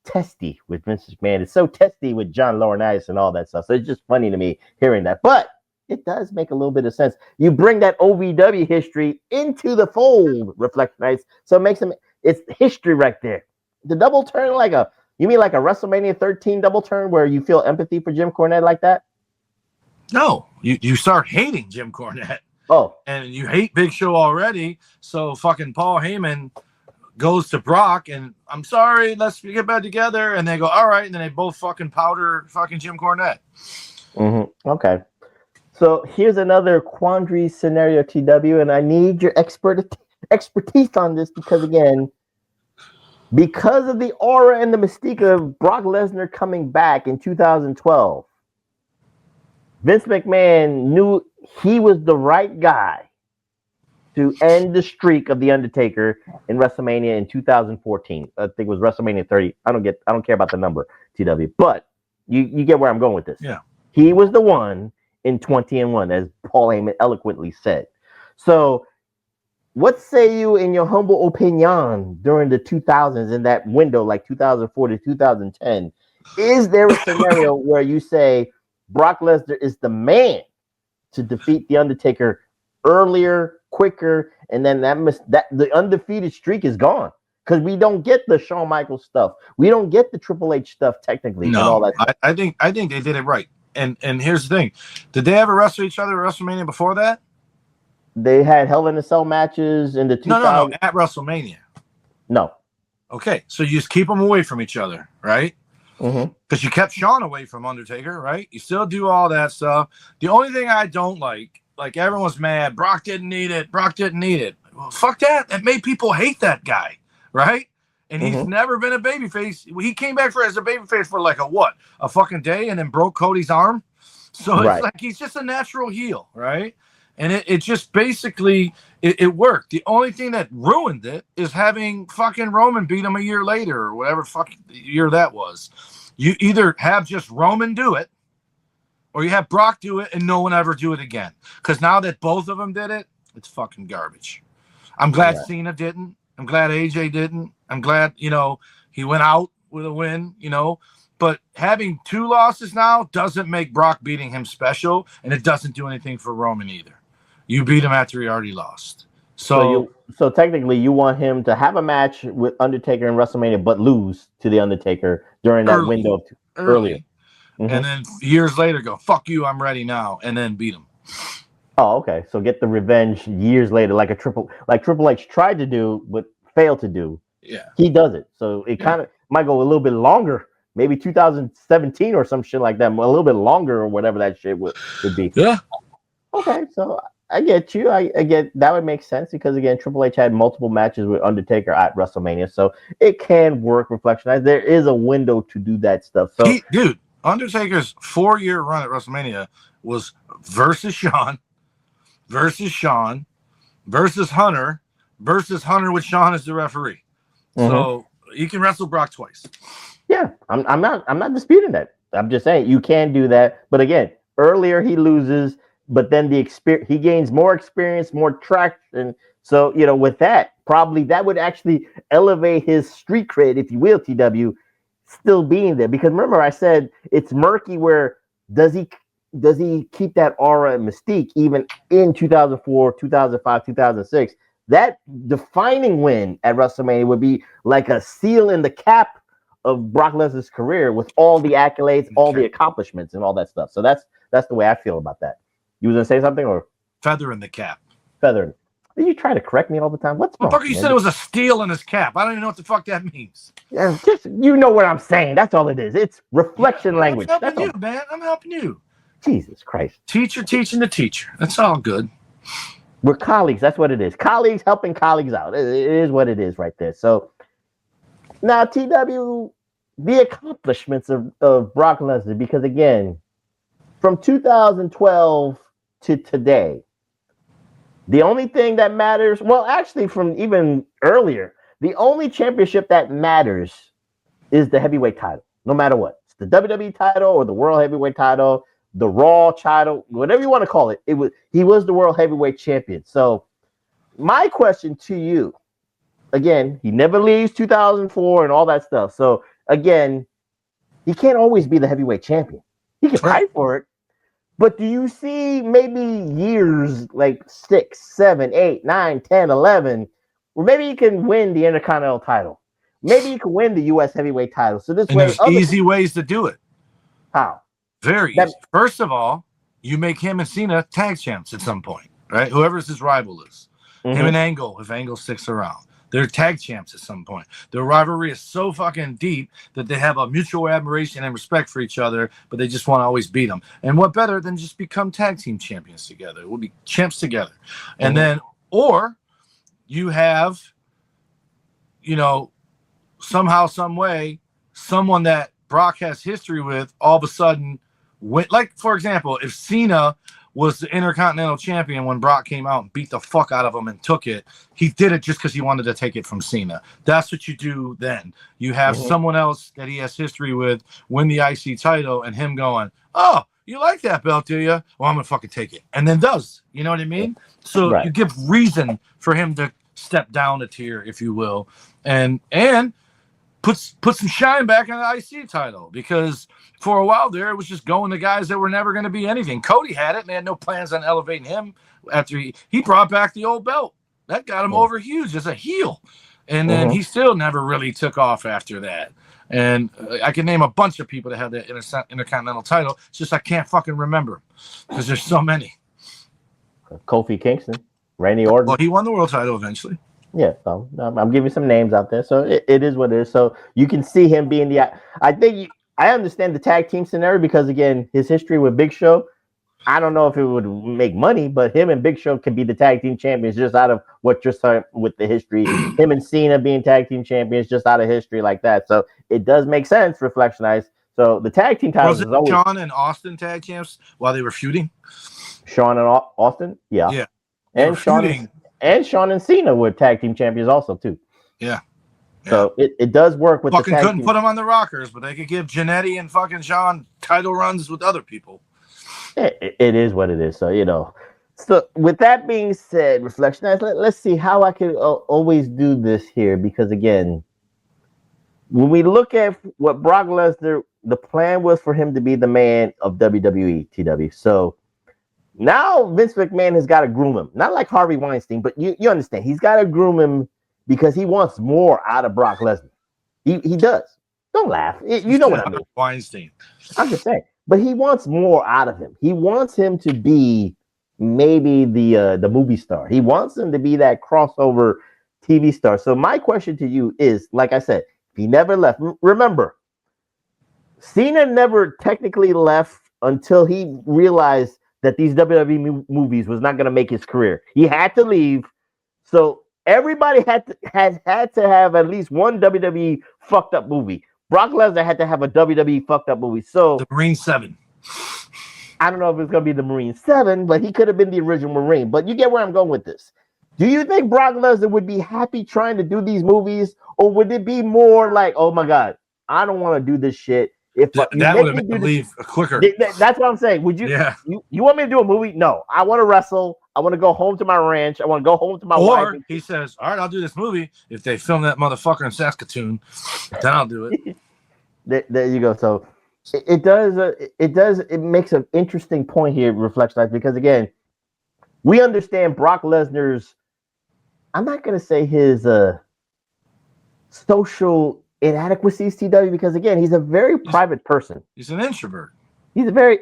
testy with Vince McMahon. It's so testy with John Laurinaitis and all that stuff. So it's just funny to me hearing that. But it does make a little bit of sense. You bring that OVW history into the fold, Reflectionites. So it makes it's history right there. The double turn you mean like a WrestleMania 13 double turn where you feel empathy for Jim Cornette like that? No, you start hating Jim Cornette. Oh. And you hate Big Show already. So fucking Paul Heyman goes to Brock and I'm sorry, let's get back together. And they go, all right. And then they both fucking powder fucking Jim Cornette. Mm-hmm. Okay. So here's another quandary scenario, TW, and I need your expertise on this because, again, because of the aura and the mystique of Brock Lesnar coming back in 2012, Vince McMahon knew he was the right guy to end the streak of The Undertaker in WrestleMania in 2014. I think it was WrestleMania 30. I don't care about the number, TW, but you get where I'm going with this. Yeah. He was the one in 20-1, as Paul Heyman eloquently said. So what say you, in your humble opinion, during the 2000s, in that window, like 2004 to 2010, is there a scenario where you say Brock Lesnar is the man to defeat The Undertaker earlier, quicker, and then that the undefeated streak is gone? Because we don't get the Shawn Michaels stuff. We don't get the Triple H stuff technically. No, and all that stuff. I think they did it right. And here's the thing. Did they ever wrestle each other at WrestleMania before that? They had Hell in a Cell matches in the 2000s. No, at WrestleMania. No. Okay, so you just keep them away from each other, right? Mm-hmm. Because you kept Shawn away from Undertaker, right? You still do all that stuff. The only thing I don't like everyone's mad, Brock didn't need it. Well, fuck that. That made people hate that guy, right? And he's never been a babyface. He came back as a babyface for a fucking day, and then broke Cody's arm. So it's like he's just a natural heel, right? And it just basically it worked. The only thing that ruined it is having fucking Roman beat him a year later or whatever fucking year that was. You either have just Roman do it, or you have Brock do it and no one ever do it again. Because now that both of them did it, it's fucking garbage. I'm glad Cena didn't. I'm glad AJ didn't. I'm glad, he went out with a win, But having two losses now doesn't make Brock beating him special, and it doesn't do anything for Roman either. You beat him after he already lost. So technically you want him to have a match with Undertaker in WrestleMania, but lose to The Undertaker during that window of earlier. Mm-hmm. And then years later go, fuck you, I'm ready now, and then beat him. Oh, okay. So get the revenge years later, like Triple H tried to do, but failed to do Yeah. He does it. So it kind of might go a little bit longer, maybe 2017 or some shit like that, a little bit longer or whatever that shit would be. Yeah. Okay, so I get you. I get that would make sense because again, Triple H had multiple matches with Undertaker at WrestleMania, so it can work. Reflectionize. There is a window to do that stuff. So, Dude, Undertaker's 4-year run at WrestleMania was versus Shawn, versus Hunter, with Shawn as the referee. So you can wrestle Brock twice. Yeah, I'm not disputing that. I'm just saying you can do that. But again, earlier he loses, but then he gains more experience, more traction. So with that, probably that would actually elevate his street cred, if you will, TW, still being there. Because remember, I said it's murky. Where does he keep that aura and mystique even in 2004, 2005, 2006? That defining win at WrestleMania would be like a seal in the cap of Brock Lesnar's career with all the accolades, all the accomplishments, and all that stuff. So that's the way I feel about that. You was gonna say something, or feather in the cap? Feather. You try to correct me all the time. What's wrong? Fucker, you said it was a steel in his cap. I don't even know what the fuck that means. Yeah, just what I'm saying. That's all it is. It's reflection language. I'm helping you, man. I'm helping you. Jesus Christ. Teacher teaching the teacher. That's all good. We're colleagues. That's what it is. Colleagues helping colleagues out. It is what it is right there. So now, TW, the accomplishments of Brock Lesnar, because again, from 2012 to today, the only thing that matters, well, actually from even earlier, the only championship that matters is the heavyweight title, no matter what. It's the WWE title or the World Heavyweight title, the Raw title, whatever you want to call it. He was the World Heavyweight Champion. So my question to you, again, he never leaves 2004 and all that stuff. So again, he can't always be the heavyweight champion. He can fight for it. But do you see maybe years like 6, 7, 8, 9, 10, 11, where maybe he can win the Intercontinental title? Maybe he can win the U.S. heavyweight title. So this way, there's easy ways to do it. How? Very easy. First of all, you make him and Cena tag champs at some point, right? Whoever his rival is. Him and Angle, if Angle sticks around. They're tag champs at some point. Their rivalry is so fucking deep that they have a mutual admiration and respect for each other, but they just want to always beat them. And what better than just become tag team champions together? We'll be champs together. And then, or you have, somehow, some way, someone that Brock has history with all of a sudden, like, for example, if Cena was the Intercontinental Champion when Brock came out and beat the fuck out of him and took it, he did it just because he wanted to take it from Cena. That's what you do then. You have someone else that he has history with win the IC title and him going, oh, you like that belt, do you? Well, I'm going to fucking take it. And then does. You know what I mean? So you give reason for him to step down a tier, if you will, and put some shine back on the IC title, because for a while there, it was just going to guys that were never going to be anything. Cody had it, and they had no plans on elevating him after he brought back the old belt. That got him over huge as a heel. And then he still never really took off after that. And I can name a bunch of people that had the Intercontinental title. It's just I can't fucking remember because there's so many. Kofi Kingston, Randy Orton. Well, he won the world title eventually. Yeah, so I'm giving some names out there. So it is what it is. So you can see him being I understand the tag team scenario because, again, his history with Big Show, I don't know if it would make money, but him and Big Show can be the tag team champions just out of what you're saying with the history. Him and Cena being tag team champions just out of history like that. So it does make sense, Reflectionize. So the tag team titles was it Shawn and Austin tag champs while they were feuding? Shawn and Austin? Yeah. Yeah. And Shawn and Cena were tag team champions also, too. Yeah. So it does work with fucking the tag couldn't team. put them on the rockers, but they could give Jannetty and fucking Shawn title runs with other people. It is what it is. So, So with that being said, Reflectionize, let's see how I can always do this here. Because, again, when we look at what Brock Lesnar, the plan was for him to be the man of WWE, TW. So now Vince McMahon has got to groom him. Not like Harvey Weinstein, but you understand. He's got to groom him because he wants more out of Brock Lesnar. He does. Don't laugh. You know what I mean. Weinstein. I'm just saying. But he wants more out of him. He wants him to be maybe the movie star. He wants him to be that crossover TV star. So my question to you is, like I said, he never left. Remember, Cena never technically left until he realized that these WWE movies was not going to make his career. He had to leave. So everybody had to have at least one WWE fucked up movie. Brock Lesnar had to have a WWE fucked up movie. So The Marine 7. I don't know if it's going to be the Marine 7, but he could have been the original Marine. But you get where I'm going with this. Do you think Brock Lesnar would be happy trying to do these movies, or would it be more like, oh my God, I don't want to do this shit? If That would have made me leave quicker. That's what I'm saying. Would you? Yeah. You want me to do a movie? No, I want to wrestle. I want to go home to my ranch. I want to go home to my wife. Or he says, all right, I'll do this movie. If they film that motherfucker in Saskatoon, then I'll do it. There you go. So it makes an interesting point here, Reflectionites, because again, we understand Brock Lesnar's, I'm not going to say his social inadequacies, TW, because again, he's a very private person. He's an introvert. He's very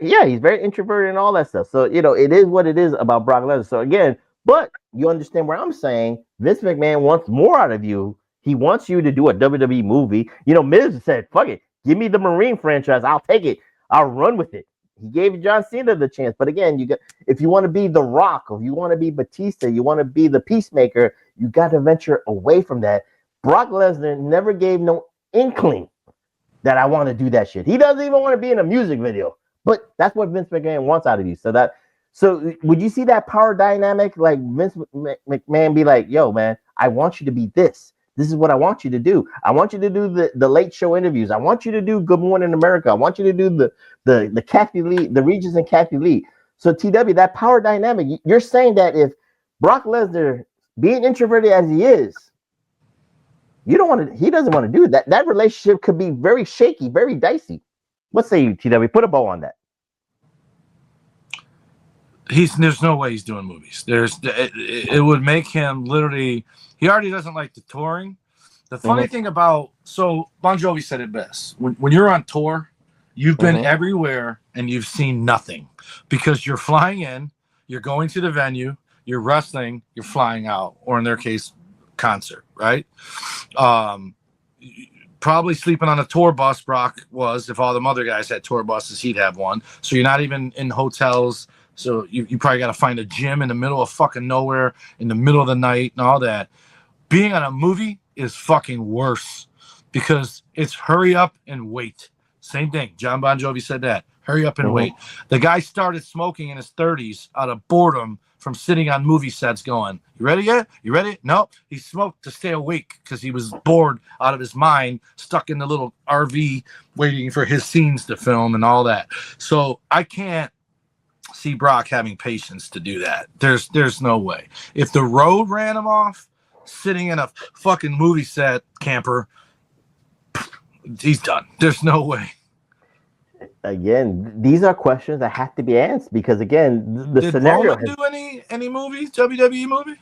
introverted and all that stuff. So, it is what it is about Brock Lesnar. So again, but you understand where I'm saying Vince McMahon wants more out of you. He wants you to do a WWE movie. Miz said, fuck it. Give me the Marine franchise. I'll take it. I'll run with it. He gave John Cena the chance. But again, if you want to be The Rock, or you want to be Batista, you want to be the Peacemaker, you got to venture away from that. Brock Lesnar never gave no inkling that I want to do that shit. He doesn't even want to be in a music video. But that's what Vince McMahon wants out of you. So would you see that power dynamic? Like Vince McMahon be like, yo, man, I want you to be this. This is what I want you to do. I want you to do the late show interviews. I want you to do Good Morning America. I want you to do the Kathy Lee, the Regis and Kathy Lee. So TW, that power dynamic, you're saying that if Brock Lesnar, being introverted as he is, he doesn't want to do that. That relationship could be very shaky, very dicey. What say you, TW? Put a bow on that. There's no way he's doing movies. It would make him literally. He already doesn't like the touring. The funny thing about Bon Jovi said it best. When you're on tour, you've been everywhere and you've seen nothing because you're flying in, you're going to the venue, you're wrestling, you're flying out, or in their case, concert, right? Probably sleeping on a tour bus. Brock was. If all the other guys had tour buses, he'd have one. So you're not even in hotels. So you probably got to find a gym in the middle of fucking nowhere, in the middle of the night and all that. Being on a movie is fucking worse because it's hurry up and wait. Same thing. John Bon Jovi said that. Hurry up and wait. The guy started smoking in his 30s out of boredom from sitting on movie sets going, you ready yet? You ready? No. He smoked to stay awake because he was bored out of his mind, stuck in the little RV waiting for his scenes to film and all that. So I can't see Brock having patience to do that. There's no way. If the road ran him off, sitting in a fucking movie set camper, he's done. There's no way. Again, these are questions that have to be answered because again, the Did scenario. Did Roman do any movies? WWE movie?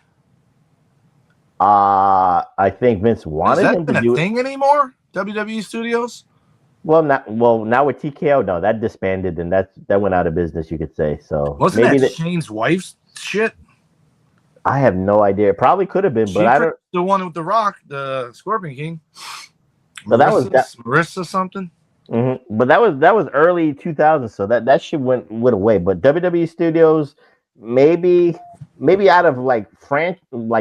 I think Vince wanted him to do a thing anymore. WWE Studios. Well, now with TKO, no, that disbanded and that went out of business. You could say so. Wasn't maybe that Shane's wife's shit? I have no idea. It probably could have been, but I don't. The one with the Rock, the Scorpion King. But Marissa something. Mm-hmm. But that was early 2000s, so that shit went away. But WWE Studios, maybe out of like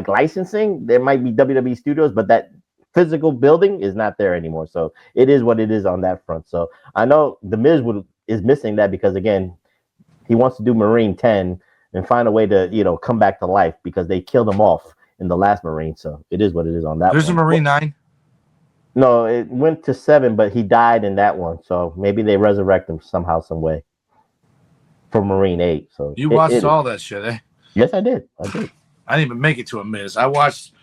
licensing, there might be WWE Studios, but that physical building is not there anymore. So it is what it is on that front. So I know the Miz is missing that because again, he wants to do Marine 10 and find a way to come back to life because they killed him off in the last Marine. So it is what it is on that. There's a Marine 9. No, it went to 7, but he died in that one. So maybe they resurrect him somehow, some way for Marine 8. So you watched all that shit, eh? Yes, I did. I didn't even make it to a Miz. I watched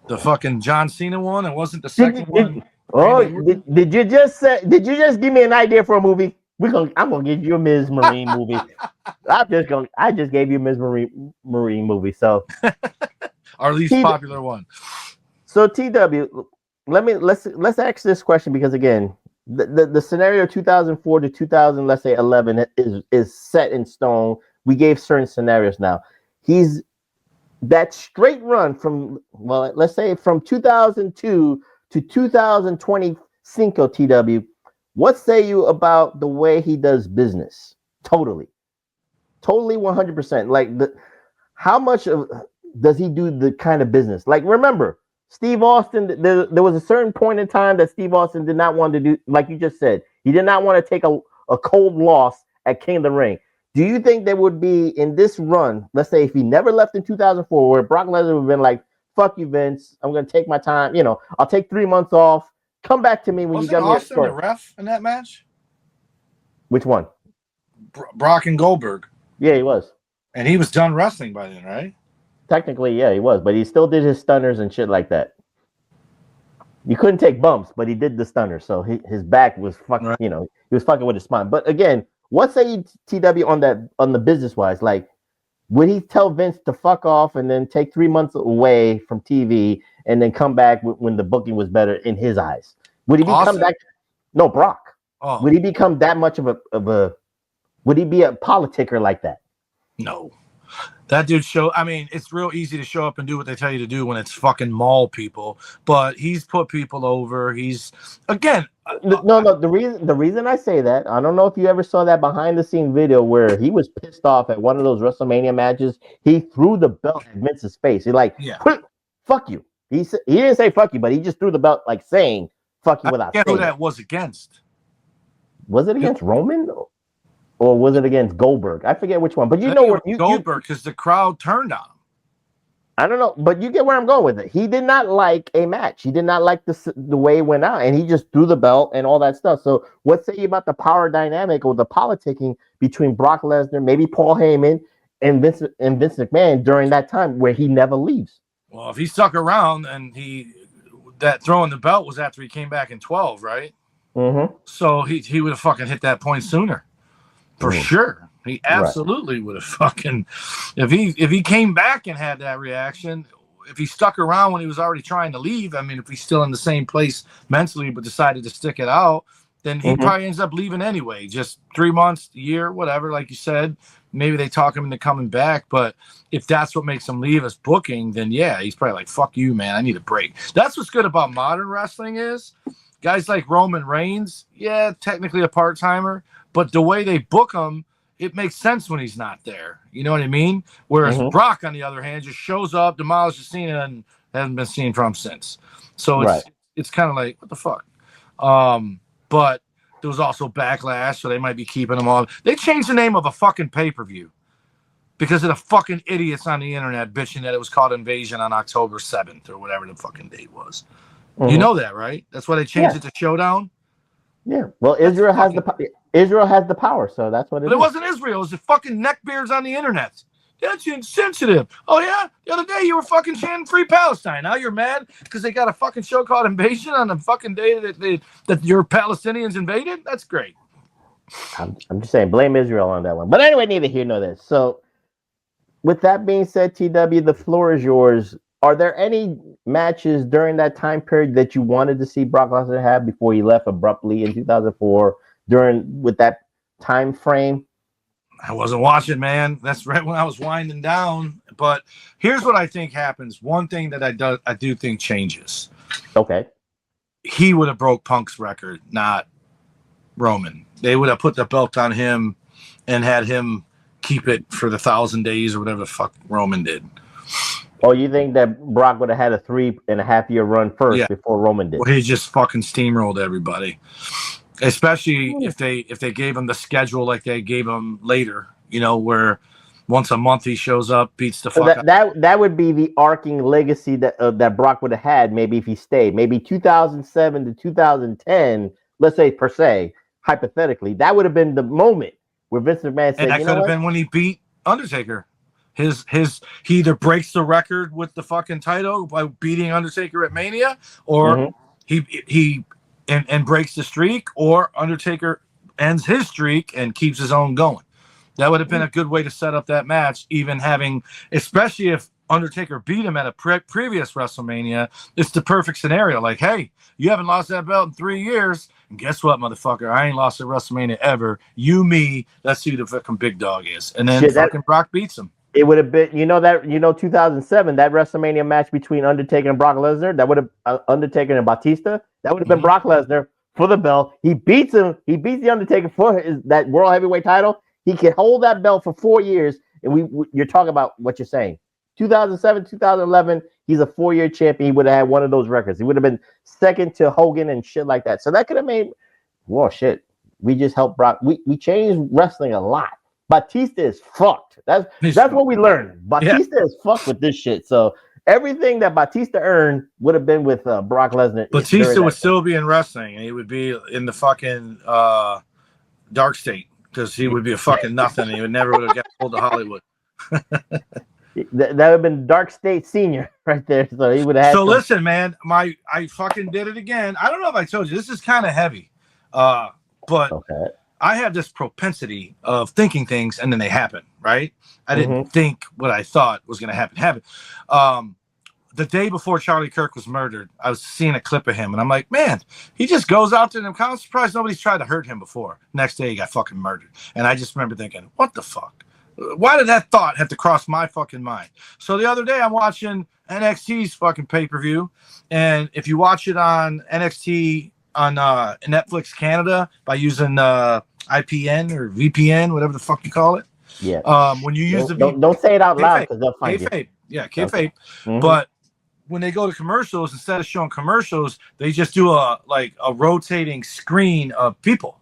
the fucking John Cena one. It wasn't the second one. Did you just give me an idea for a movie? I'm gonna give you a Miz Marine movie. I just gave you a Miz Marine movie. So our least popular one. So TW. Let's ask this question because again, the scenario 2004 to 2000, let's say 11 is set in stone. We gave certain scenarios now. He's that straight run from, well, let's say from 2002 to 2025 TW, what say you about the way he does business? Totally 100%. Like, how much of does he do the kind of business? Like, remember, Steve Austin, there was a certain point in time that Steve Austin did not want to do, like you just said, he did not want to take a cold loss at King of the Ring. Do you think there would be in this run, let's say if he never left in 2004, where Brock Lesnar would have been like, fuck you, Vince, I'm going to take my time, I'll take 3 months off, come back to me when you got Austin the ref in that match? Which one? Brock and Goldberg. Yeah, he was. And he was done wrestling by then, right? Technically, yeah, he was, but he still did his stunners and shit like that. You couldn't take bumps, but he did the stunner, so his back was fucking, right. He was fucking with his spine. But again, what say TW on the business wise? Like, would he tell Vince to fuck off and then take 3 months away from TV and then come back when the booking was better in his eyes? Would he come back? No, Brock. Oh. Would he become that much of a? Would he be a politicker like that? No. That dude it's real easy to show up and do what they tell you to do when it's fucking mall people, but he's put people over. He's again. No. The reason I say that, I don't know if you ever saw that behind the scene video where he was pissed off at one of those WrestleMania matches. He threw the belt at Vince's face. He's like, fuck you. He didn't say fuck you, but he just threw the belt like saying fuck you without saying. Who that was against? Was it against Roman? Or was it against Goldberg? I forget which one. But Goldberg, because the crowd turned on him. I don't know, but you get where I'm going with it. He did not like a match. He did not like the way it went out, and he just threw the belt and all that stuff. So what say you about the power dynamic or the politicking between Brock Lesnar, maybe Paul Heyman, and Vince McMahon during that time where he never leaves? Well, if he stuck around and that throwing the belt was after he came back in 12, right? Mm-hmm. So he would have fucking hit that point sooner. For sure. He absolutely would have fucking if he came back and had that reaction, if he stuck around when he was already trying to leave, if he's still in the same place mentally but decided to stick it out, then he probably ends up leaving anyway. Just 3 months, a year, whatever, like you said. Maybe they talk him into coming back, but if that's what makes him leave us booking, then yeah, he's probably like, fuck you, man, I need a break. That's what's good about modern wrestling is guys like Roman Reigns, yeah, technically a part-timer, but the way they book him, it makes sense when he's not there. You know what I mean? Whereas Brock, on the other hand, just shows up, demolishes Cena, and hasn't been seen from since. So it's kind of like, what the fuck? But there was also backlash, so they might be keeping him on. They changed the name of a fucking pay-per-view because of the fucking idiots on the internet bitching that it was called Invasion on October 7th or whatever the fucking date was. You know that, right? That's why they changed it to Showdown? Yeah. Well, Israel has the power, so that's what it is. But it wasn't Israel. It was the fucking neckbeards on the internet. That's insensitive. Oh, yeah? The other day you were fucking chanting Free Palestine. Now you're mad because they got a fucking show called Invasion on the fucking day that your Palestinians invaded? That's great. I'm just saying, blame Israel on that one. But anyway, neither here nor there. So, with that being said, TW, the floor is yours. Are there any matches during that time period that you wanted to see Brock Lesnar have before he left abruptly in 2004 with that time frame? I wasn't watching, man. That's right when I was winding down. But here's what I think happens. One thing that I do think changes. Okay. He would have broke Punk's record, not Roman. They would have put the belt on him and had him keep it for the 1,000 days or whatever the fuck Roman did. Oh, you think that Brock would have had a 3.5 year run first before Roman did? Well, he just fucking steamrolled everybody, especially if they gave him the schedule like they gave him later. Where once a month he shows up, beats the fuck out. That would be the arcing legacy that Brock would have had. Maybe if he stayed, maybe 2007 to 2010. Let's say per se, hypothetically, that would have been the moment where Vince McMahon said, and that could have been when he beat Undertaker. He either breaks the record with the fucking title by beating Undertaker at Mania, or he breaks the streak, or Undertaker ends his streak and keeps his own going. That would have been a good way to set up that match, especially if Undertaker beat him at a previous WrestleMania. It's the perfect scenario. Like, hey, you haven't lost that belt in 3 years. And guess what, motherfucker? I ain't lost at WrestleMania ever. You, me, let's see who the fucking big dog is. And then fucking Brock beats him. It would have been, 2007, that WrestleMania match between Undertaker and Brock Lesnar, that would have Undertaker and Batista, that would have been Brock Lesnar for the belt. He beats him. He beats the Undertaker for that World Heavyweight title. He can hold that belt for 4 years, and you're talking about what you're saying. 2007, 2011, he's a 4-year champion. He would have had one of those records. He would have been second to Hogan and shit like that. So that could have made, well, shit. We just helped Brock. We changed wrestling a lot. Batista is fucked. That's what we learned. Batista is fucked with this shit. So everything that Batista earned would have been with Brock Lesnar. Batista would still be in wrestling, and he would be in the fucking dark state because he would be a fucking nothing. And he would never would have got pulled to Hollywood. That would have been Dark State Senior right there. So he would have had. So listen, man, I fucking did it again. I don't know if I told you this is kind of heavy, but okay. I have this propensity of thinking things and then they happen, right? I didn't think what I thought was going to happen. The day before Charlie Kirk was murdered, I was seeing a clip of him, and I'm like, man, he just goes out there, and I'm kind of surprised nobody's tried to hurt him before. Next day, he got fucking murdered. And I just remember thinking, what the fuck? Why did that thought have to cross my fucking mind? So the other day, I'm watching NXT's fucking pay-per-view, and if you watch it on NXT on Netflix Canada by using IPN or VPN, whatever the fuck you call it. Yeah. When you use don't say it out loud because they'll find you. Yeah, kayfabe. Okay. But when they go to commercials, instead of showing commercials, they just do a rotating screen of people.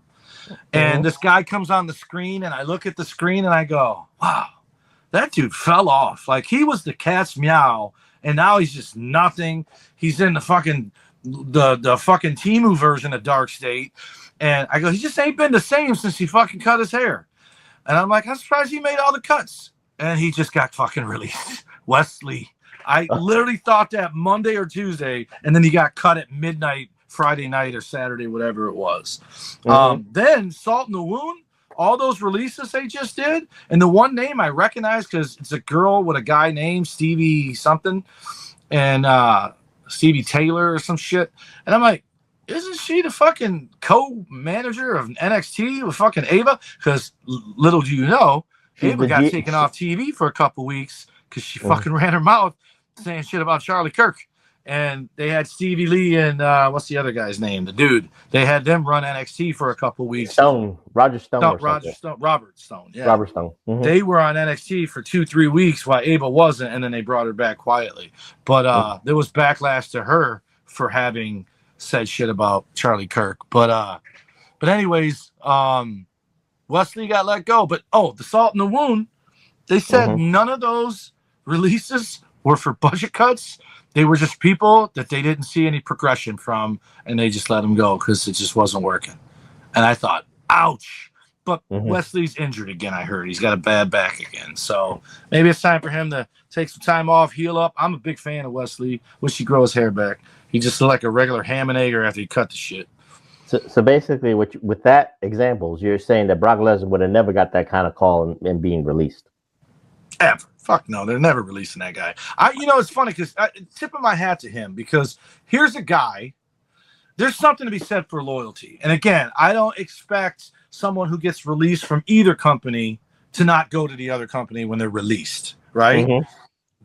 And this guy comes on the screen, and I look at the screen and I go, wow, that dude fell off. Like he was the cat's meow, and now he's just nothing. He's in the fucking Temu version of Dark State. And I go, he just ain't been the same since he fucking cut his hair. And I'm like, I'm surprised he made all the cuts. And he just got fucking released. Wesley. I literally thought that Monday or Tuesday, and then he got cut at midnight, Friday night or Saturday, whatever it was. Then Salt in the Wound, all those releases they just did, and the one name I recognize because it's a girl with a guy named Stevie something, and Stevie Taylor or some shit. And I'm like, isn't she the fucking co-manager of NXT with fucking Ava? Because little do you know, Ava got taken off TV for a couple weeks because she fucking ran her mouth saying shit about Charlie Kirk. And they had Stevie Lee and what's the other guy's name? The dude. They had them run NXT for a couple weeks. Roger Stone. Robert Stone. Yeah. Robert Stone. They were on NXT for 2-3 weeks while Ava wasn't, and then they brought her back quietly. But there was backlash to her for having said shit about Charlie Kirk. But anyways, Wesley got let go. But the Salt in the Wound, they said none of those releases were for budget cuts. They were just people that they didn't see any progression from, and they just let them go because it just wasn't working. And I thought, ouch. But Wesley's injured again, I heard. He's got a bad back again. So maybe it's time for him to take some time off, heal up. I'm a big fan of Wesley. Wish he'd grow his hair back. He just looked like a regular ham and egger after he cut the shit. So basically, with that examples, you're saying that Brock Lesnar would have never got that kind of call and being released. Ever. Fuck no, they're never releasing that guy. It's funny because tipping my hat to him because here's a guy. There's something to be said for loyalty. And again, I don't expect someone who gets released from either company to not go to the other company when they're released, right?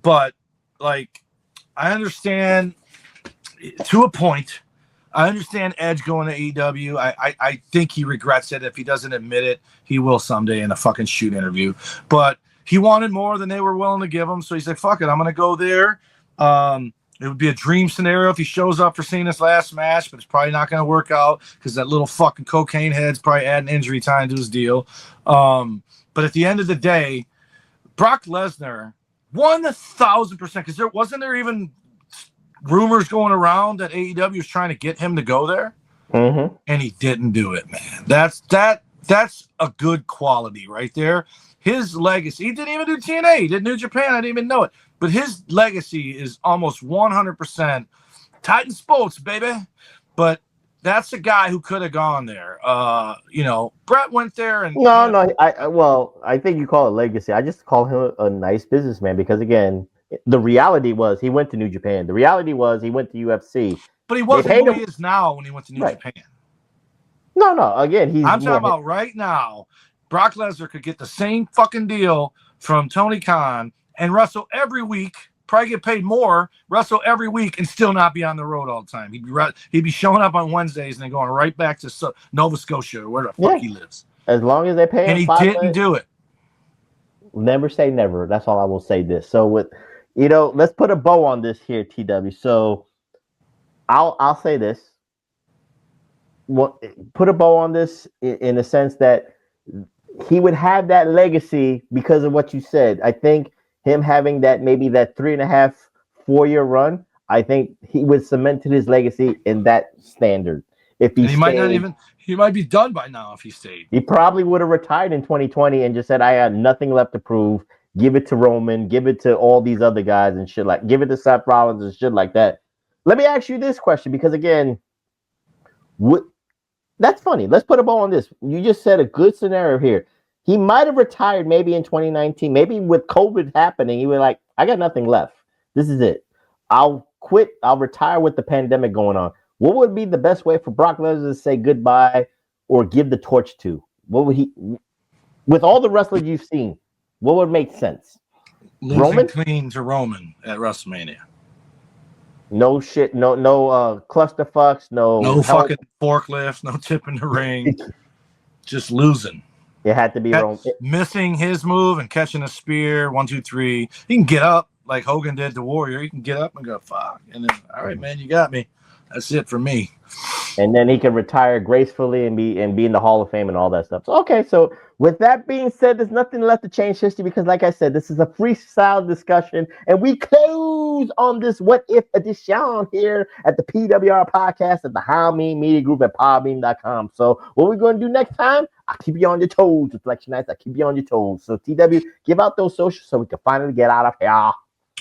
But like, I understand to a point. I understand Edge going to AEW. I think he regrets it. If he doesn't admit it, he will someday in a fucking shoot interview. But he wanted more than they were willing to give him. So he said, fuck it, I'm going to go there. It would be a dream scenario if he shows up for Cena's last match, but it's probably not going to work out because that little fucking cocaine head's probably adding injury time to his deal. But at the end of the day, Brock Lesnar, 1,000%, because there wasn't even rumors going around that AEW was trying to get him to go there, and he didn't do it, man. That's a good quality right there. His legacy, he didn't even do TNA, he did New Japan, I didn't even know it. But his legacy is almost 100% Titan Sports, baby. But that's a guy who could have gone there. Brett went there and I think you call it legacy. I just call him a nice businessman because again, the reality was he went to New Japan. The reality was he went to UFC. But he wasn't who he is now when he went to New Japan. No. Again, I'm talking about right now. Brock Lesnar could get the same fucking deal from Tony Khan and wrestle every week, probably get paid more, wrestle every week, and still not be on the road all the time. He'd be showing up on Wednesdays and then going right back to Nova Scotia or where the fuck he lives. As long as they pay him, and he didn't do it. Never say never. That's all I will say. This. So with, let's put a bow on this here, TW. So I'll say this. Put a bow on this in the sense that he would have that legacy because of what you said. I think him having that 3.5, 4-year run, I think he would cemented his legacy in that standard. If he might be done by now if he stayed. He probably would have retired in 2020 and just said, I had nothing left to prove. Give it to Roman, give it to all these other guys and shit give it to Seth Rollins and shit like that. Let me ask you this question because again, that's funny. Let's put a bow on this. You just said a good scenario here. He might have retired maybe in 2019, maybe with COVID happening. He was like, I got nothing left. This is it. I'll quit. I'll retire with the pandemic going on. What would be the best way for Brock Lesnar to say goodbye or give the torch to? What would he, with all the wrestlers you've seen, what would make sense? Losing clean to Roman at WrestleMania. No shit, no clusterfucks, no fucking forklift, no tip in the ring, just losing. It had to be Roman. Missing his move and catching a spear, 1, 2, 3. He can get up like Hogan did to Warrior. He can get up and go, fuck. And then, all right, man, you got me. That's it for me. And then he can retire gracefully and be in the Hall of Fame and all that stuff. So, okay, so with that being said, there's nothing left to change history because, like I said, this is a freestyle discussion, and we close on this What If edition here at the PWR podcast at the HAMIN Media Group at podbean.com. So, what we're going to do next time? I'll keep you on your toes, Reflectionites. I'll keep you on your toes. So, TW, give out those socials so we can finally get out of here.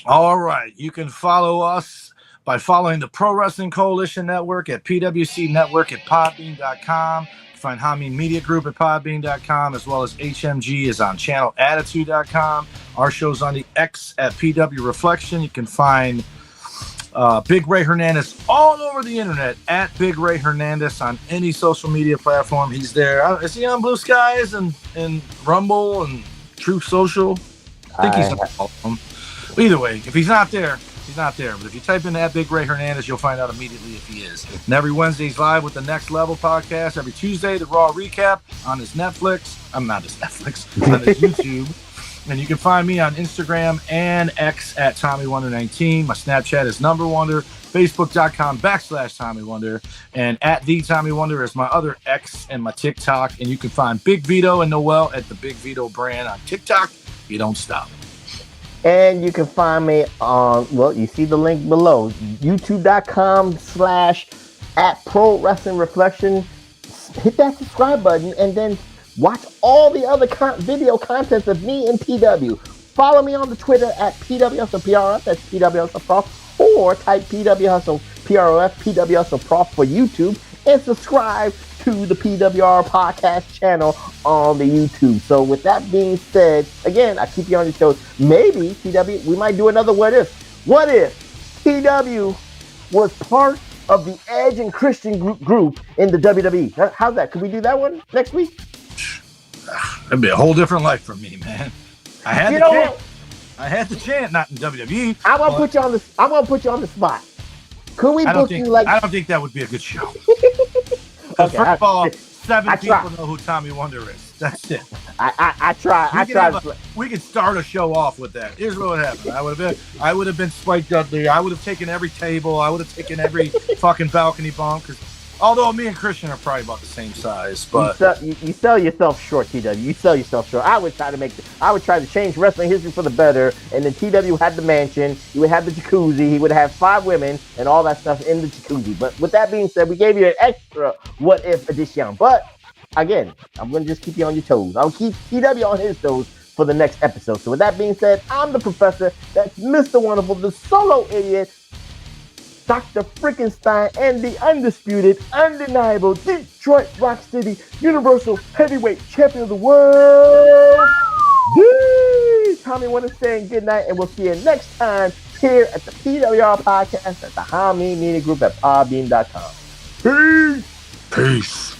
All right, you can follow us by following the Pro Wrestling Coalition Network at PWC Network at podbean.com. Find HAMIN Media Group at podbean.com, as well as HMG is on channelattitude.com. Our show's on the X at PW Reflection. You can find Big Ray Hernandez all over the internet at Big Ray Hernandez on any social media platform. He's there. Is he on Blue Skies and Rumble and Truth Social? I think he's on all of them. Either way, if he's not there, he's not there. But if you type in that Big Ray Hernandez, you'll find out immediately if he is. And every Wednesday he's live with the Next Level podcast. Every Tuesday, the Raw Recap on his Netflix. I'm not his Netflix, on his YouTube. And you can find me on Instagram and X at TommyWonder19. My Snapchat is #Wonder. Facebook.com/TommyWonder. And at the Tommy Wonder is my other X and my TikTok. And you can find Big Vito and Noel at the Big Vito brand on TikTok. You don't stop. And you can find me on, you see the link below, youtube.com/@Pro Wrasslin Reflection. Hit that subscribe button and then watch all the other video content of me and PW. Follow me on the Twitter at PWHustlePRF, that's PWHustleProf, or type PWHustlePROF, PWHustleProf for YouTube, and subscribe to the PWR podcast channel on the YouTube. So with that being said, again, I keep you on your toes. Maybe TW, we might do another what if. What if TW was part of the Edge and Christian group in the WWE? How's that? Could we do that one next week? It'd be a whole different life for me, man. I had the chant, not in WWE. I want to put you on the spot. Could we book you like? I don't think that would be a good show. Okay, first of all, 7 people know who Tommy Wonder is. That's it. I tried. We could start a show off with that. Here's what would happen. I would have been Spike Dudley. I would have taken every table. I would have taken every fucking balcony bump. Although me and Christian are probably about the same size, but you sell yourself short, TW. You sell yourself short. I would try to change wrestling history for the better. And then TW had the mansion. He would have the jacuzzi. He would have 5 women and all that stuff in the jacuzzi. But with that being said, we gave you an extra what if edition. But again, I'm gonna just keep you on your toes. I'll keep TW on his toes for the next episode. So with that being said, I'm the professor. That's Mr. Wonderful, the solo idiot, Dr. Frickenstein, and the undisputed, undeniable Detroit Rock City Universal Heavyweight Champion of the World, Tommy Wonder saying good night, and we'll see you next time here at the PWR podcast at the HAMIN Media Group at podbean.com. Peace. Peace.